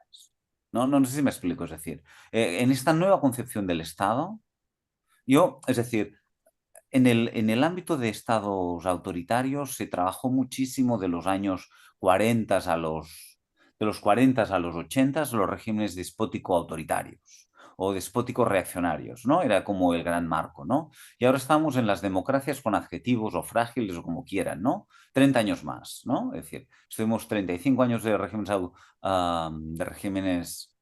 No sé si me explico, es decir, en esta nueva concepción del Estado, es decir, en el ámbito de estados autoritarios se trabajó muchísimo de los años 40 de los 40 a los 80, los regímenes despótico-autoritarios o despótico-reaccionarios, ¿no? Era como el gran marco, ¿no? Y ahora estamos en las democracias con adjetivos o frágiles o como quieran, ¿no? 30 años más, ¿no? Es decir, estuvimos 35 años de regímenes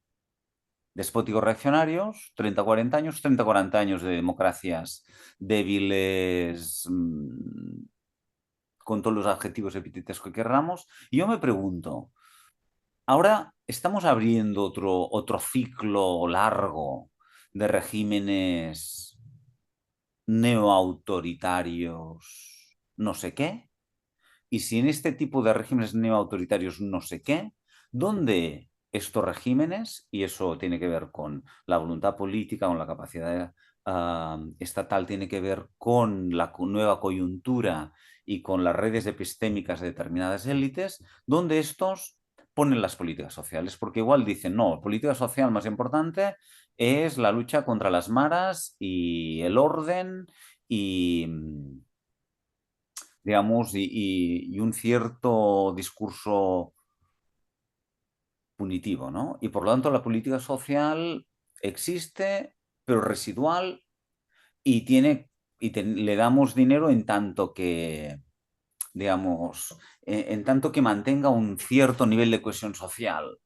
despóticos reaccionarios, 30-40 años, 30-40 años de democracias débiles, con todos los adjetivos epítetos que querramos. Y yo me pregunto, ahora estamos abriendo otro ciclo largo de regímenes neoautoritarios, no sé qué. Y si en este tipo de regímenes neoautoritarios no sé qué, ¿dónde estos regímenes, y eso tiene que ver con la voluntad política, con la capacidad estatal, tiene que ver con la nueva coyuntura y con las redes epistémicas de determinadas élites, ¿dónde estos ponen las políticas sociales? Porque igual dicen, no, política social más importante es la lucha contra las maras y el orden y digamos, y un cierto discurso punitivo, ¿no? Y por lo tanto la política social existe, pero residual, y le damos dinero en tanto que, digamos, en tanto que mantenga un cierto nivel de cohesión social.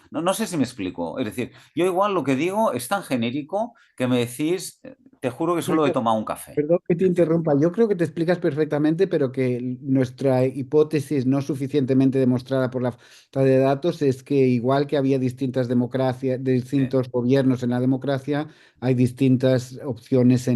No sé si me explico. Es decir, yo igual lo que digo es tan genérico que me decís, te juro que solo he tomado un café. Perdón que te interrumpa, yo creo que te explicas perfectamente, pero que nuestra hipótesis no suficientemente demostrada por la falta de datos es que igual que había distintas democracias, distintos gobiernos en la democracia, hay distintas opciones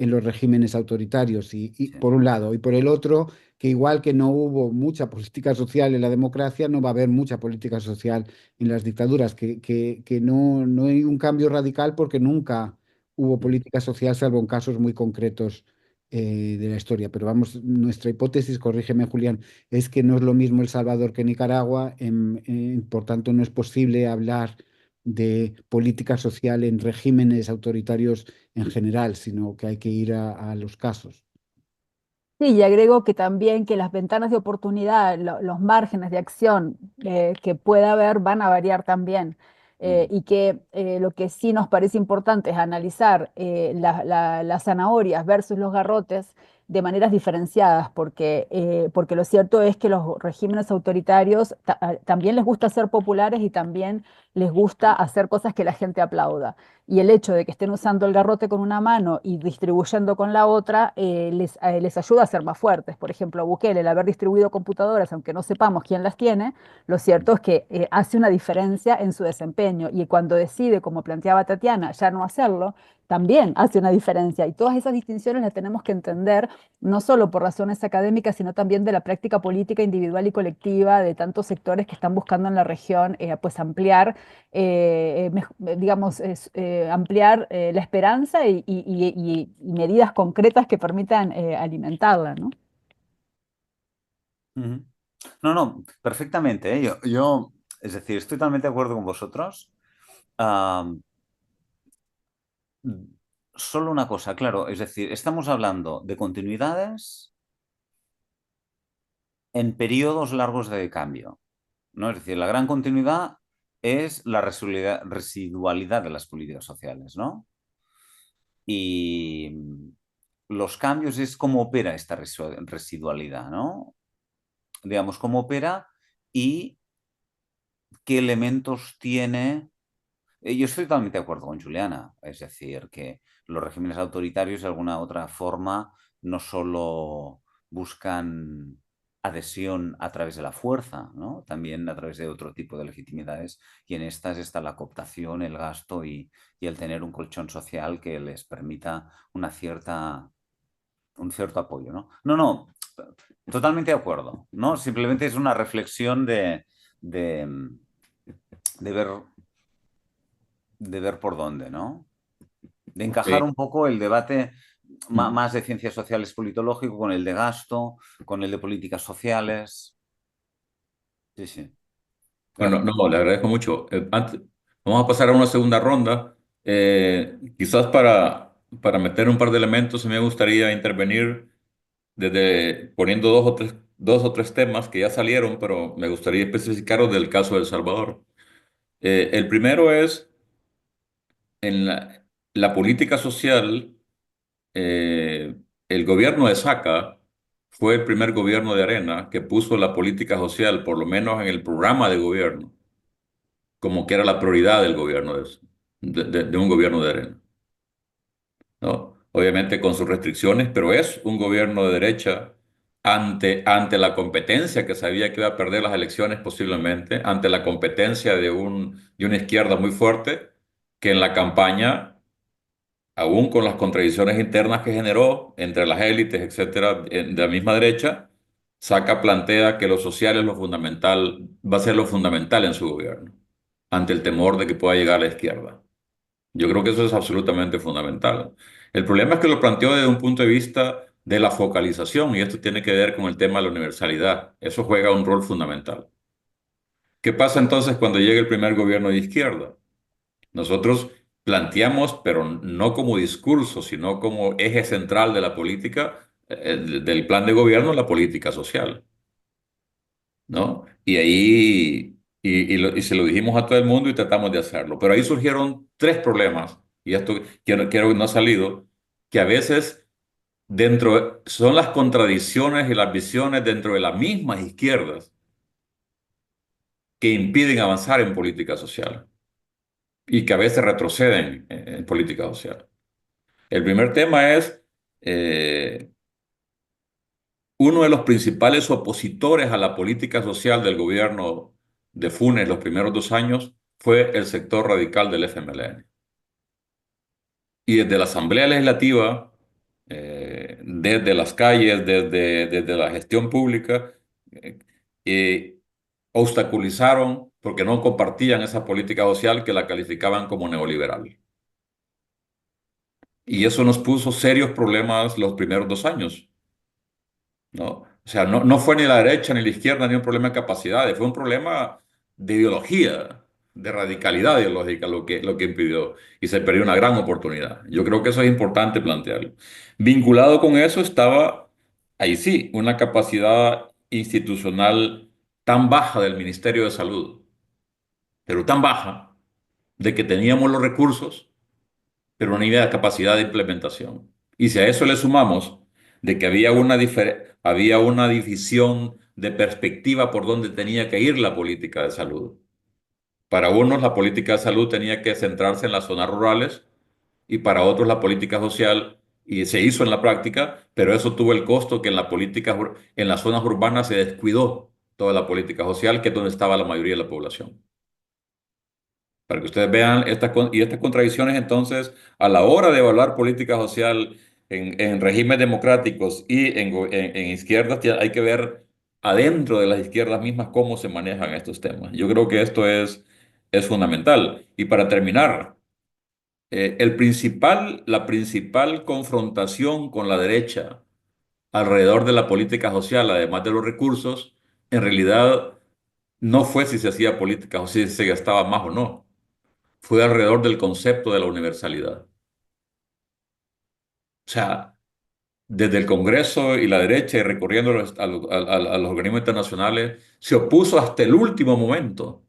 en los regímenes autoritarios, y Sí. por un lado, y por el otro, que igual que no hubo mucha política social en la democracia, no va a haber mucha política social en las dictaduras, que no hay un cambio radical porque nunca hubo política social, salvo en casos muy concretos de la historia. Pero vamos, nuestra hipótesis, corrígeme Julián, es que no es lo mismo El Salvador que Nicaragua, por tanto no es posible hablar de política social en regímenes autoritarios en general, sino que hay que ir a los casos. Sí, y agrego que también que las ventanas de oportunidad, los márgenes de acción que pueda haber van a variar también. Y que lo que sí nos parece importante es analizar las zanahorias versus los garrotes de maneras diferenciadas, porque lo cierto es que los regímenes autoritarios también les gusta ser populares y también les gusta hacer cosas que la gente aplauda. Y el hecho de que estén usando el garrote con una mano y distribuyendo con la otra les ayuda a ser más fuertes. Por ejemplo, Bukele, el haber distribuido computadoras, aunque no sepamos quién las tiene, lo cierto es que hace una diferencia en su desempeño. Y cuando decide, como planteaba Tatiana, ya no hacerlo, también hace una diferencia. Y todas esas distinciones las tenemos que entender, no solo por razones académicas, sino también de la práctica política individual y colectiva de tantos sectores que están buscando en la región pues ampliar digamos, ampliar la esperanza y medidas concretas que permitan alimentarla, ¿no? Ujú. No, no, perfectamente, ¿eh? Es decir, estoy totalmente de acuerdo con vosotros. Ah, Solo una cosa, claro, es decir, estamos hablando de continuidades en periodos largos de cambio, ¿no? Es decir, la gran continuidad es la residualidad de las políticas sociales, ¿no? Y los cambios es cómo opera esta residualidad, ¿no? Digamos, cómo opera y qué elementos tiene. Yo estoy totalmente de acuerdo con Juliana, es decir, que los regímenes autoritarios de alguna otra forma no solo buscan adhesión a través de la fuerza, ¿no? También a través de otro tipo de legitimidades, y en estas está la cooptación, el gasto y el tener un colchón social que les permita un cierto apoyo, ¿no? No, no, totalmente de acuerdo, ¿no? Simplemente es una reflexión de, de ver por dónde, ¿no? De encajar Ok. un poco el debate Mm. más de ciencias sociales politológico con el de gasto, con el de políticas sociales. Sí, sí. Bueno, Gracias. no, le agradezco mucho. Vamos a pasar a una segunda ronda. Quizás para meter un par de elementos, me gustaría intervenir desde poniendo dos o tres temas que ya salieron, pero me gustaría especificarlos del caso de El Salvador. El primero es en la política social. El gobierno de Saca fue el primer gobierno de Arena que puso la política social, por lo menos en el programa de gobierno, como que era la prioridad del gobierno de un gobierno de Arena, ¿no? Obviamente con sus restricciones, pero es un gobierno de derecha ante la competencia que sabía que iba a perder las elecciones posiblemente, ante la competencia de una izquierda muy fuerte, que en la campaña aún con las contradicciones internas que generó entre las élites, etcétera, de la misma derecha, Saca plantea que lo social es lo fundamental, va a ser lo fundamental en su gobierno, ante el temor de que pueda llegar a la izquierda. Yo creo que eso es absolutamente fundamental. El problema es que lo planteó desde un punto de vista de la focalización, y esto tiene que ver con el tema de la universalidad. Eso juega un rol fundamental. ¿Qué pasa entonces cuando llega el primer gobierno de izquierda? Nosotros planteamos, pero no como discurso, sino como eje central de la política, del plan de gobierno, la política social, ¿no? Y ahí, y se lo dijimos a todo el mundo y tratamos de hacerlo. Pero ahí surgieron tres problemas, y esto quiero que no ha salido, que a veces son las contradicciones y las visiones dentro de las mismas izquierdas que impiden avanzar en política social y que a veces retroceden en política social. El primer tema es, eh, uno de los principales opositores a la política social del gobierno de Funes los primeros 2 años fue el sector radical del FMLN. Y desde la Asamblea Legislativa desde las calles, desde la gestión pública, eh, eh, obstaculizaron porque no compartían esa política social que la calificaban como neoliberal. Y eso nos puso serios problemas los primeros 2 años, ¿no? O sea, no fue ni la derecha ni la izquierda ni un problema de capacidades, fue un problema de ideología, de radicalidad ideológica lo que impidió y se perdió una gran oportunidad. Yo creo que eso es importante plantearlo. Vinculado con eso estaba, ahí sí, una capacidad institucional tan baja del Ministerio de Salud, pero tan baja de que teníamos los recursos pero no había capacidad de implementación. Y si a eso le sumamos de que había una división de perspectiva por donde tenía que ir la política de salud. Para unos la política de salud tenía que centrarse en las zonas rurales y para otros la política social, y se hizo en la práctica, pero eso tuvo el costo que en las zonas urbanas se descuidó toda la política social, que es donde estaba la mayoría de la población. Para que ustedes vean estas contradicciones, entonces, a la hora de evaluar política social en regímenes democráticos y en izquierdas, hay que ver adentro de las izquierdas mismas cómo se manejan estos temas. Yo creo que esto es fundamental. Y para terminar, la principal confrontación con la derecha alrededor de la política social, además de los recursos, en realidad no fue si se hacía política o si se gastaba más o no, fue alrededor del concepto de la universalidad. O sea, desde el Congreso y la derecha y recurriendo a los organismos internacionales, se opuso hasta el último momento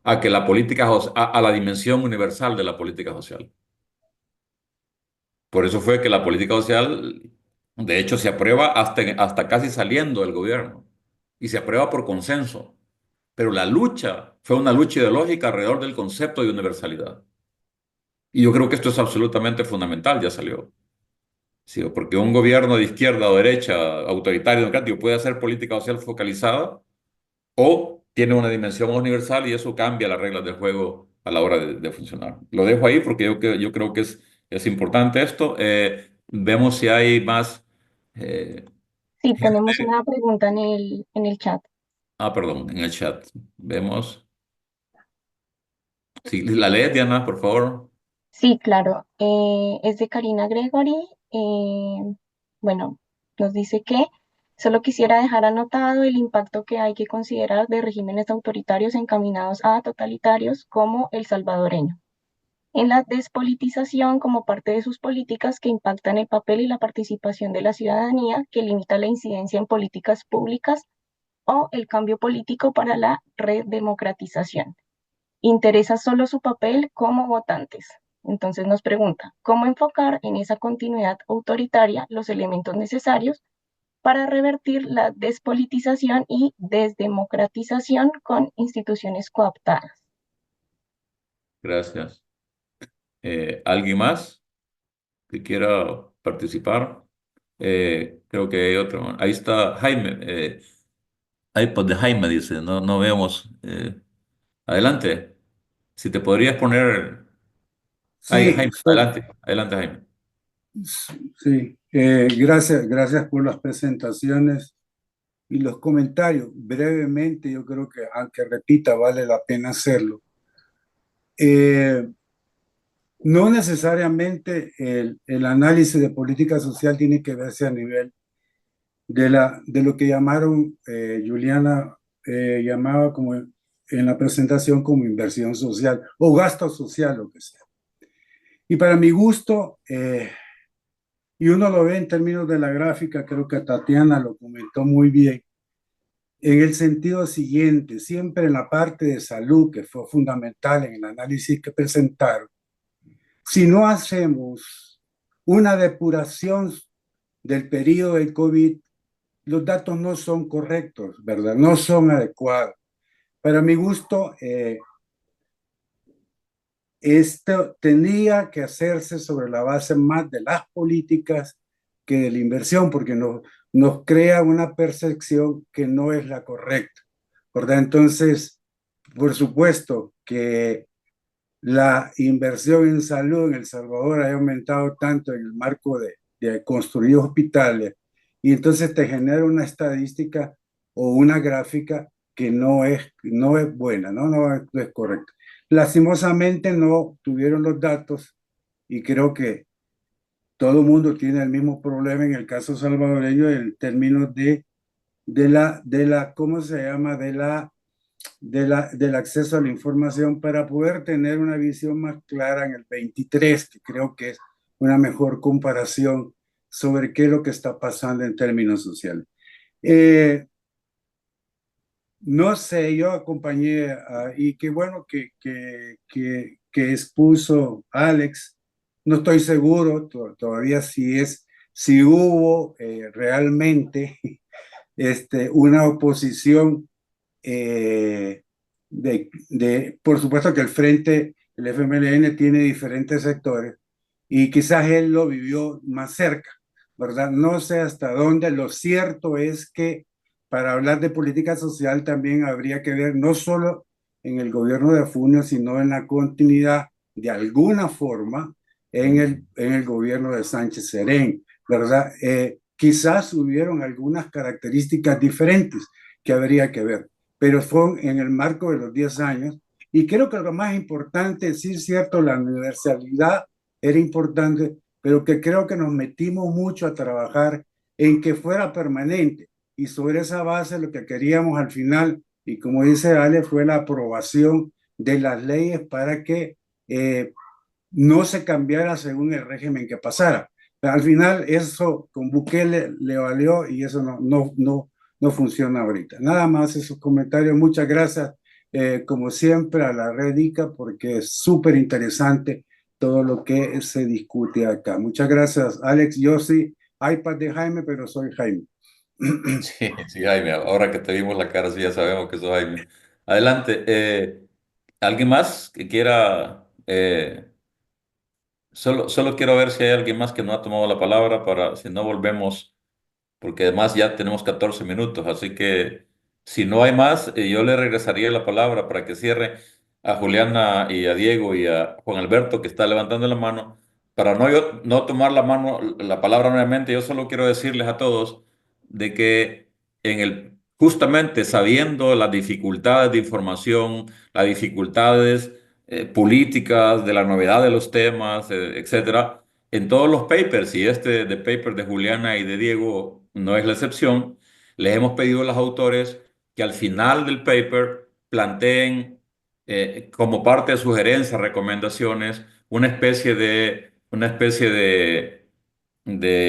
a que a la dimensión universal de la política social. Por eso fue que la política social, de hecho, se aprueba hasta casi saliendo del gobierno y se aprueba por consenso. Pero la lucha fue una lucha ideológica alrededor del concepto de universalidad. Y yo creo que esto es absolutamente fundamental, ya salió. Sí, porque un gobierno de izquierda o derecha, autoritario, democrático, puede hacer política social focalizada o tiene una dimensión universal y eso cambia las reglas del juego a la hora de funcionar. Lo dejo ahí porque yo creo que es importante esto. Vemos si hay más Sí, tenemos gente. una pregunta en el chat. Perdón, en el chat. Vemos. Si la lees, Diana, por favor. Sí, claro. Es de Karina Gregory. eh, bueno, nos dice que solo quisiera dejar anotado el impacto que hay que considerar de regímenes autoritarios encaminados a totalitarios como el salvadoreño, en la despolitización como parte de sus políticas que impactan el papel y la participación de la ciudadanía, que limita la incidencia en políticas públicas o el cambio político para la redemocratización. Interesa solo su papel como votantes. Entonces nos pregunta, ¿cómo enfocar en esa continuidad autoritaria los elementos necesarios para revertir la despolitización y desdemocratización con instituciones cooptadas? Gracias. ¿Alguien más que quiera participar? Creo que hay otro. Ahí está Jaime. iPod de Jaime dice, no vemos. Adelante. Si te podrías poner. Ay, Sí, Jaime, adelante. Adelante, Jaime. sí. Gracias por las presentaciones y los comentarios. Brevemente, yo creo que, aunque repita, vale la pena hacerlo. No necesariamente el análisis de política social tiene que verse a nivel de lo que llamaron, Juliana llamaba como en la presentación como inversión social o gasto social, lo que sea. Y para mi gusto, y uno lo ve en términos de la gráfica, creo que Tatiana lo comentó muy bien, en el sentido siguiente, siempre en la parte de salud, que fue fundamental en el análisis que presentaron, si no hacemos una depuración del periodo del COVID, los datos no son correctos, ¿verdad? No son adecuados. Para mi gusto, esto tendría que hacerse sobre la base más de las políticas que de la inversión, porque nos crea una percepción que no es la correcta, ¿verdad? Entonces, por supuesto que la inversión en salud en El Salvador ha aumentado tanto en el marco de construir hospitales, y entonces te genera una estadística o una gráfica que no es buena, no es correcta. Lastimosamente no tuvieron los datos y creo que todo el mundo tiene el mismo problema en el caso salvadoreño en términos ¿cómo se llama? Del acceso a la información para poder tener una visión más clara en el 23, que creo que es una mejor comparación sobre qué es lo que está pasando en términos sociales. No sé, yo acompañé y qué bueno que expuso Alex. No estoy seguro todavía si hubo realmente una oposición por supuesto que el FMLN tiene diferentes sectores y quizás él lo vivió más cerca, ¿verdad? No sé hasta dónde. Lo cierto es que para hablar de política social también habría que ver no solo en el gobierno de Afunio, sino en la continuidad de alguna forma en el gobierno de Sánchez Serén, ¿verdad? Quizás hubieron algunas características diferentes que habría que ver, pero fue en el marco de los 10 años. Y creo que lo más importante, sí es cierto, la universalidad era importante, pero que creo que nos metimos mucho a trabajar en que fuera permanente. Y sobre esa base lo que queríamos al final, y como dice Ale, fue la aprobación de las leyes para que no se cambiara según el régimen que pasara. Pero al final eso con Bukele le valió y eso no funciona ahorita. Nada más esos comentarios. Muchas gracias, como siempre, a la Red ICA porque es súper interesante todo lo que se discute acá. Muchas gracias, Alex. Yo sí, iPad de Jaime, pero soy Jaime. Sí, sí, Jaime, ahora que te vimos la cara, sí ya sabemos que sos Jaime. Adelante. ¿Alguien más que quiera? Solo quiero ver si hay alguien más que no ha tomado la palabra para, si no volvemos, porque además ya tenemos 14 minutos, así que si no hay más, yo le regresaría la palabra para que cierre a Juliana y a Diego y a Juan Alberto que está levantando la mano. Para no tomar la palabra nuevamente, yo solo quiero decirles a todos de que justamente sabiendo las dificultades de información, las dificultades políticas, de la novedad de los temas, etcétera, en todos los papers, y este de paper de Juliana y de Diego no es la excepción, les hemos pedido a los autores que al final del paper planteen como parte de sugerencias, recomendaciones, una especie de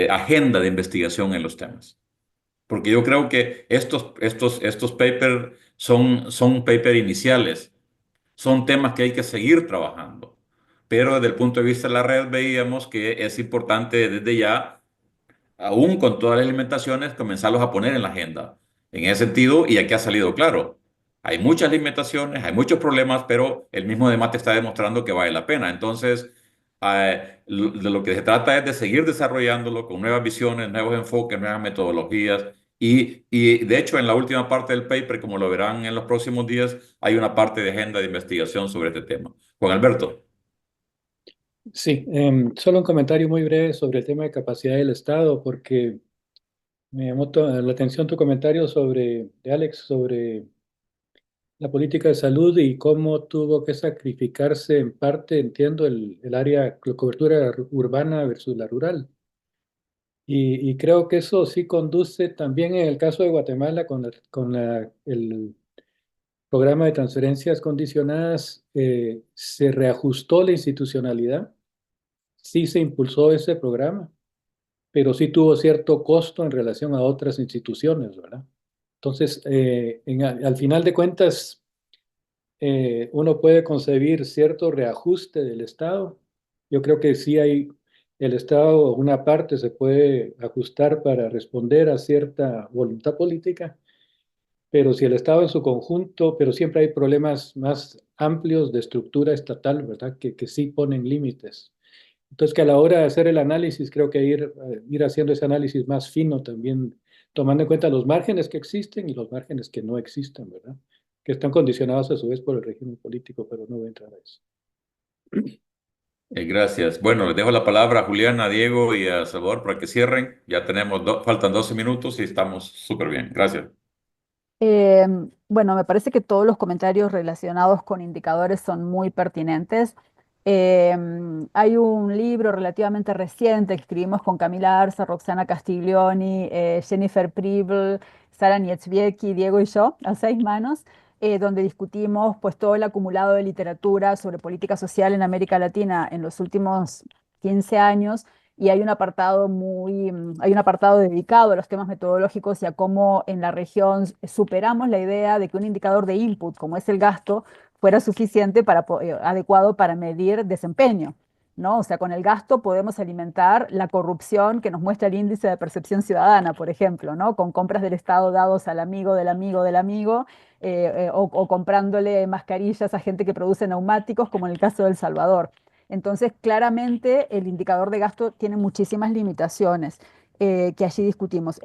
agenda de investigación en los temas. Porque yo creo que estos papers son papers iniciales, son temas que hay que seguir trabajando. Pero desde el punto de vista de la red veíamos que es importante desde ya, aún con todas las limitaciones, comenzarlos a poner en la agenda. En ese sentido, y aquí ha salido claro, hay muchas limitaciones, hay muchos problemas, pero el mismo debate está demostrando que vale la pena. Entonces, de lo que se trata es de seguir desarrollándolo con nuevas visiones, nuevos enfoques, nuevas metodologías. Y de hecho, en la última parte del paper, como lo verán en los próximos días, hay una parte de agenda de investigación sobre este tema. Juan Alberto. Sí, solo un comentario muy breve sobre el tema de capacidad del Estado, porque me llamó la atención tu comentario de Alex, sobre la política de salud y cómo tuvo que sacrificarse en parte, entiendo, el área, la cobertura urbana versus la rural. Y creo que eso sí conduce también en el caso de Guatemala el programa de transferencias condicionadas, se reajustó la institucionalidad, sí se impulsó ese programa, pero sí tuvo cierto costo en relación a otras instituciones, ¿verdad? Entonces, al final de cuentas, uno puede concebir cierto reajuste del Estado. Yo creo que sí el Estado, una parte se puede ajustar para responder a cierta voluntad política, pero si el Estado en su conjunto, pero siempre hay problemas más amplios de estructura estatal, ¿verdad? Que sí ponen límites. Entonces, que a la hora de hacer el análisis, creo que ir haciendo ese análisis más fino también, tomando en cuenta los márgenes que existen y los márgenes que no existen, ¿verdad? Que están condicionados a su vez por el régimen político, pero no voy a entrar a eso. Gracias. Bueno, les dejo la palabra a Juliana, a Diego y a Salvador para que cierren. Ya tenemos, faltan 12 minutos y estamos súper bien. Gracias. Eh, bueno, me parece que todos los comentarios relacionados con indicadores son muy pertinentes. Hay un libro relativamente reciente que escribimos con Camila Arza, Roxana Castiglioni, Jennifer Preble, Sara Niedzwiecki, Diego y yo, a 6 manos, donde discutimos pues todo el acumulado de literatura sobre política social en América Latina en los últimos 15 años y hay un apartado dedicado a los temas metodológicos y a cómo en la región superamos la idea de que un indicador de input, como es el gasto, fuera suficiente adecuado para medir desempeño, ¿no? O sea, con el gasto podemos alimentar la corrupción que nos muestra el índice de percepción ciudadana, por ejemplo, ¿no? Con compras del Estado dados al amigo del amigo del amigo, o comprándole mascarillas a gente que produce neumáticos, como en el caso de El Salvador. Entonces, claramente el indicador de gasto tiene muchísimas limitaciones que allí discutimos.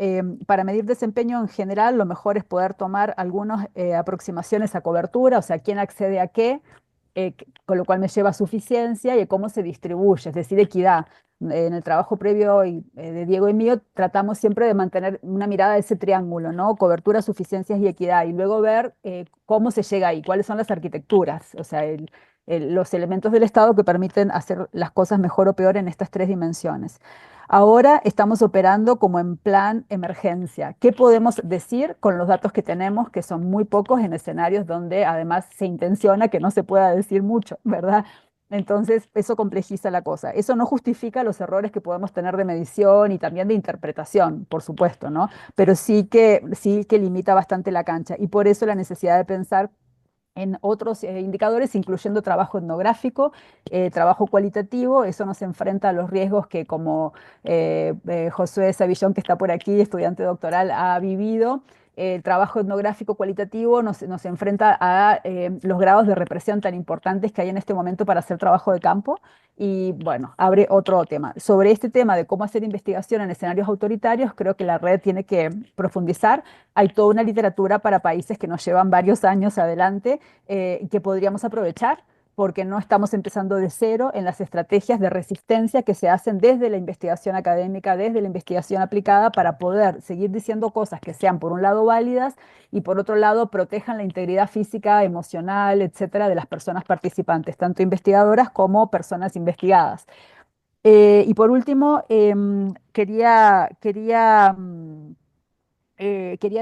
Para medir desempeño en general, lo mejor es poder tomar algunas aproximaciones a cobertura, o sea, quién accede a qué, con lo cual me lleva a suficiencia y a cómo se distribuye, es decir, equidad. En el trabajo previo de Diego y mío tratamos siempre de mantener una mirada de ese triángulo, ¿no? Cobertura, suficiencias y equidad, y luego ver cómo se llega ahí, cuáles son las arquitecturas, o sea, los elementos del Estado que permiten hacer las cosas mejor o peor en estas tres dimensiones. Ahora estamos operando como en plan emergencia. ¿Qué podemos decir con los datos que tenemos, que son muy pocos en escenarios donde además se intenciona que no se pueda decir mucho, ¿verdad? Entonces, eso complejiza la cosa. Eso no justifica los errores que podemos tener de medición y también de interpretación, por supuesto, ¿no? Pero sí que limita bastante la cancha. Y por eso la necesidad de pensar en otros indicadores, incluyendo trabajo etnográfico, trabajo cualitativo. Eso nos enfrenta a los riesgos que, como Josué Savillón, que está por aquí, estudiante doctoral, ha vivido. El trabajo etnográfico cualitativo nos enfrenta a los grados de represión tan importantes que hay en este momento para hacer trabajo de campo. Y bueno, abre otro tema. Sobre este tema de cómo hacer investigación en escenarios autoritarios, creo que la red tiene que profundizar. Hay toda una literatura para países que nos llevan varios años adelante, que podríamos aprovechar, porque no estamos empezando de cero en las estrategias de resistencia que se hacen desde la investigación académica, desde la investigación aplicada, para poder seguir diciendo cosas que sean, por un lado, válidas y por otro lado, protejan la integridad física, emocional, etcétera, de las personas participantes, tanto investigadoras como personas investigadas. Y por último, quería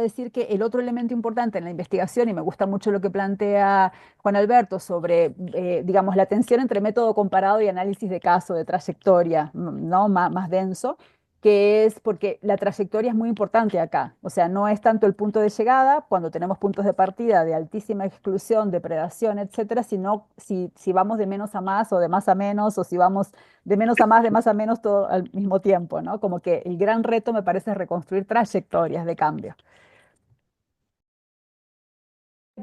decir que el otro elemento importante en la investigación, y me gusta mucho lo que plantea Juan Alberto sobre, digamos, la tensión entre método comparado y análisis de caso, de trayectoria, ¿no? Más denso, que es porque la trayectoria es muy importante acá. O sea, no es tanto el punto de llegada, cuando tenemos puntos de partida de altísima exclusión, depredación, etcétera, sino si vamos de menos a más o de más a menos, o si vamos de menos a más, de más a menos, todo al mismo tiempo, ¿no? Como que el gran reto me parece es reconstruir trayectorias de cambio.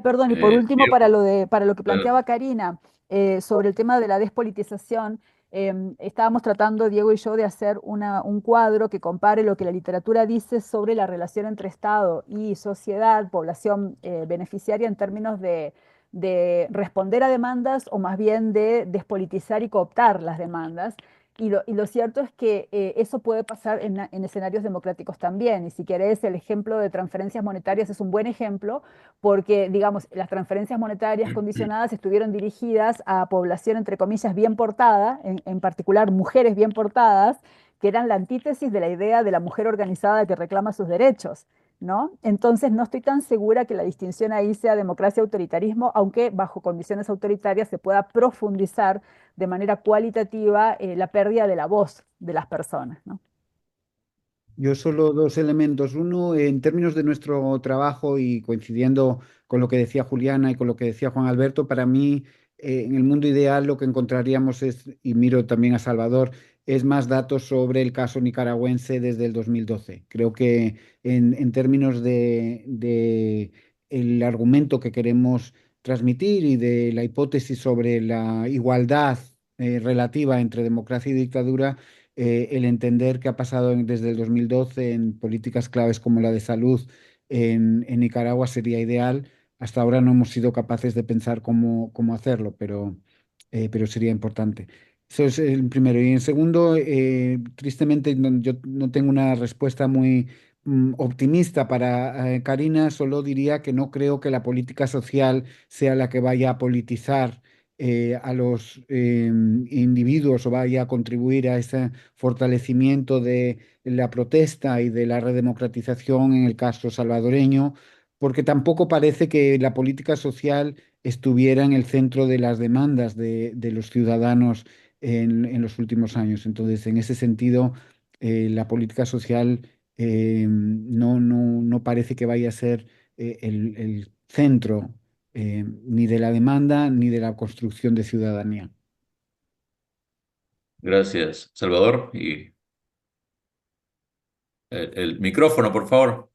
Perdón, y por último, Diego, para lo que eh, planteaba Karina, sobre el tema de la despolitización, estábamos tratando, Diego y yo, de hacer un cuadro que compare lo que la literatura dice sobre la relación entre Estado y sociedad, población beneficiaria, en términos de responder a demandas o más bien de despolitizar y cooptar las demandas. Y lo cierto es que eso puede pasar en escenarios democráticos también. Y si querés, el ejemplo de transferencias monetarias es un buen ejemplo, porque, digamos, las transferencias monetarias condicionadas estuvieron dirigidas a población, entre comillas, bien portada, en particular mujeres bien portadas, que eran la antítesis de la idea de la mujer organizada que reclama sus derechos, ¿no? Entonces, no estoy tan segura que la distinción ahí sea democracia-autoritarismo, aunque bajo condiciones autoritarias se pueda profundizar de manera cualitativa la pérdida de la voz de las personas, ¿no? Yo solo dos elementos. Uno, en términos de nuestro trabajo y coincidiendo con lo que decía Juliana y con lo que decía Juan Alberto, para mí, en el mundo ideal lo que encontraríamos es, y miro también a Salvador, es más datos sobre el caso nicaragüense desde el 2012. Creo que en términos de el argumento que queremos transmitir y de la hipótesis sobre la igualdad relativa entre democracia y dictadura, el entender qué ha pasado desde el 2012 en políticas claves como la de salud en Nicaragua sería ideal. Hasta ahora no hemos sido capaces de pensar cómo hacerlo, pero sería importante. Eso es el primero. Y en segundo, tristemente yo no tengo una respuesta muy optimista para Karina, solo diría que no creo que la política social sea la que vaya a politizar a los individuos o vaya a contribuir a ese fortalecimiento de la protesta y de la redemocratización en el caso salvadoreño, porque tampoco parece que la política social estuviera en el centro de las demandas de los ciudadanos en los últimos años. Entonces, en ese sentido, la política social no parece que vaya a ser el centro ni de la demanda ni de la construcción de ciudadanía. Gracias, Salvador. Y el micrófono, por favor.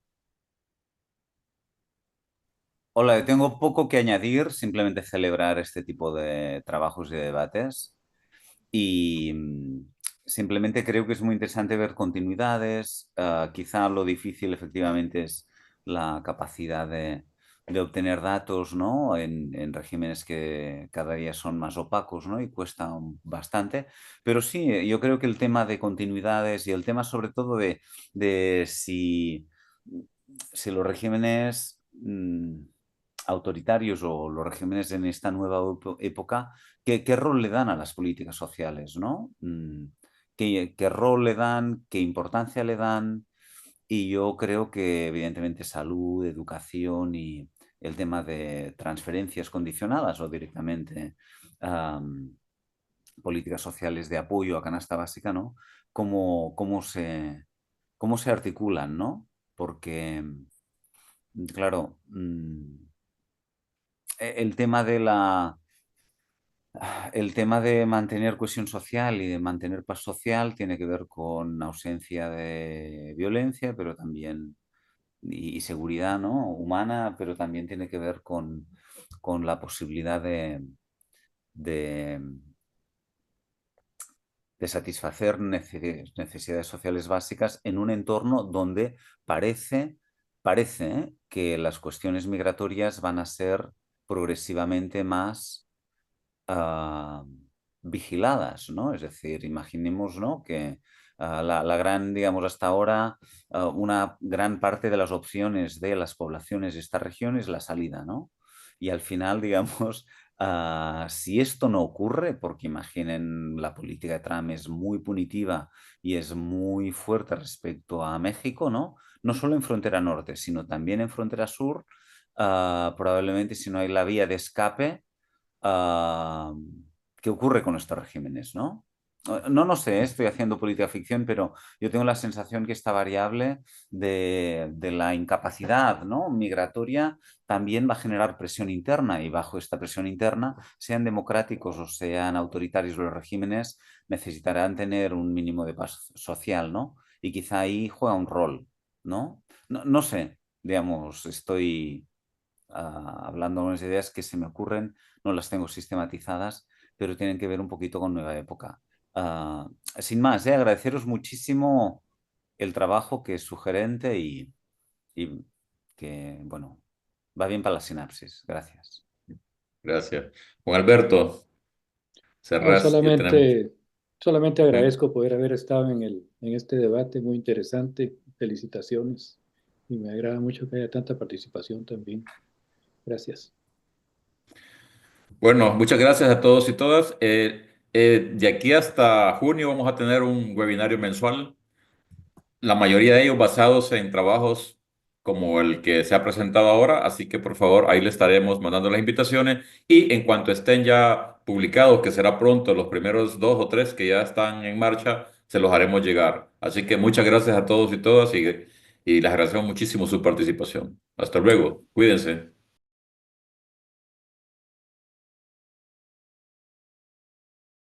Hola, tengo poco que añadir, simplemente celebrar este tipo de trabajos y debates. Y simplemente creo que es muy interesante ver continuidades. Quizá lo difícil efectivamente es la capacidad de obtener datos, ¿no? En regímenes que cada día son más opacos, ¿no? Y cuesta bastante. Pero sí, yo creo que el tema de continuidades y el tema sobre todo de si los regímenes autoritarios o los regímenes en esta nueva época, ¿qué rol le dan a las políticas sociales, ¿no? ¿Qué rol le dan? ¿Qué importancia le dan? Y yo creo que evidentemente salud, educación y el tema de transferencias condicionadas o directamente políticas sociales de apoyo a canasta básica, ¿no? ¿Cómo se articulan, ¿no? Porque, claro, el tema de el tema de mantener cohesión social y de mantener paz social tiene que ver con ausencia de violencia, pero también y seguridad, ¿no? Humana, pero también tiene que ver con la posibilidad de, de satisfacer necesidades sociales básicas en un entorno donde parece que las cuestiones migratorias van a ser progresivamente más vigiladas, ¿no? Es decir, imaginemos, ¿no? Que la gran, digamos, hasta ahora, una gran parte de las opciones de las poblaciones de esta región es la salida, ¿no? Y al final, digamos, si esto no ocurre, porque imaginen, la política de Trump es muy punitiva y es muy fuerte respecto a México, ¿no? No solo en frontera norte, sino también en frontera sur, probablemente si no hay la vía de escape, ah, qué ocurre con estos regímenes, ¿no? No sé, estoy haciendo política ficción, pero yo tengo la sensación que esta variable de la incapacidad, ¿no? migratoria también va a generar presión interna y bajo esta presión interna, sean democráticos o sean autoritarios los regímenes, necesitarán tener un mínimo de paz social, ¿no? Y quizá ahí juega un rol, ¿no? No sé, digamos, estoy hablando de unas ideas que se me ocurren, no las tengo sistematizadas, pero tienen que ver un poquito con nueva época. Sin más, agradeceros muchísimo el trabajo que es sugerente y que, bueno, va bien para la sinapsis. Gracias. Gracias. Juan Alberto, No, cerrás, ya tenemos. solamente Sí. agradezco poder haber estado en este debate muy interesante. Felicitaciones. Y me agrada mucho que haya tanta participación también. Gracias. Bueno, muchas gracias a todos y todas. De aquí hasta junio vamos a tener un webinario mensual, la mayoría de ellos basados en trabajos como el que se ha presentado ahora, así que por favor ahí le estaremos mandando las invitaciones y en cuanto estén ya publicados, que será pronto, los primeros 2 o 3 que ya están en marcha, se los haremos llegar. Así que muchas gracias a todos y todas y les agradecemos muchísimo su participación. Hasta luego, cuídense.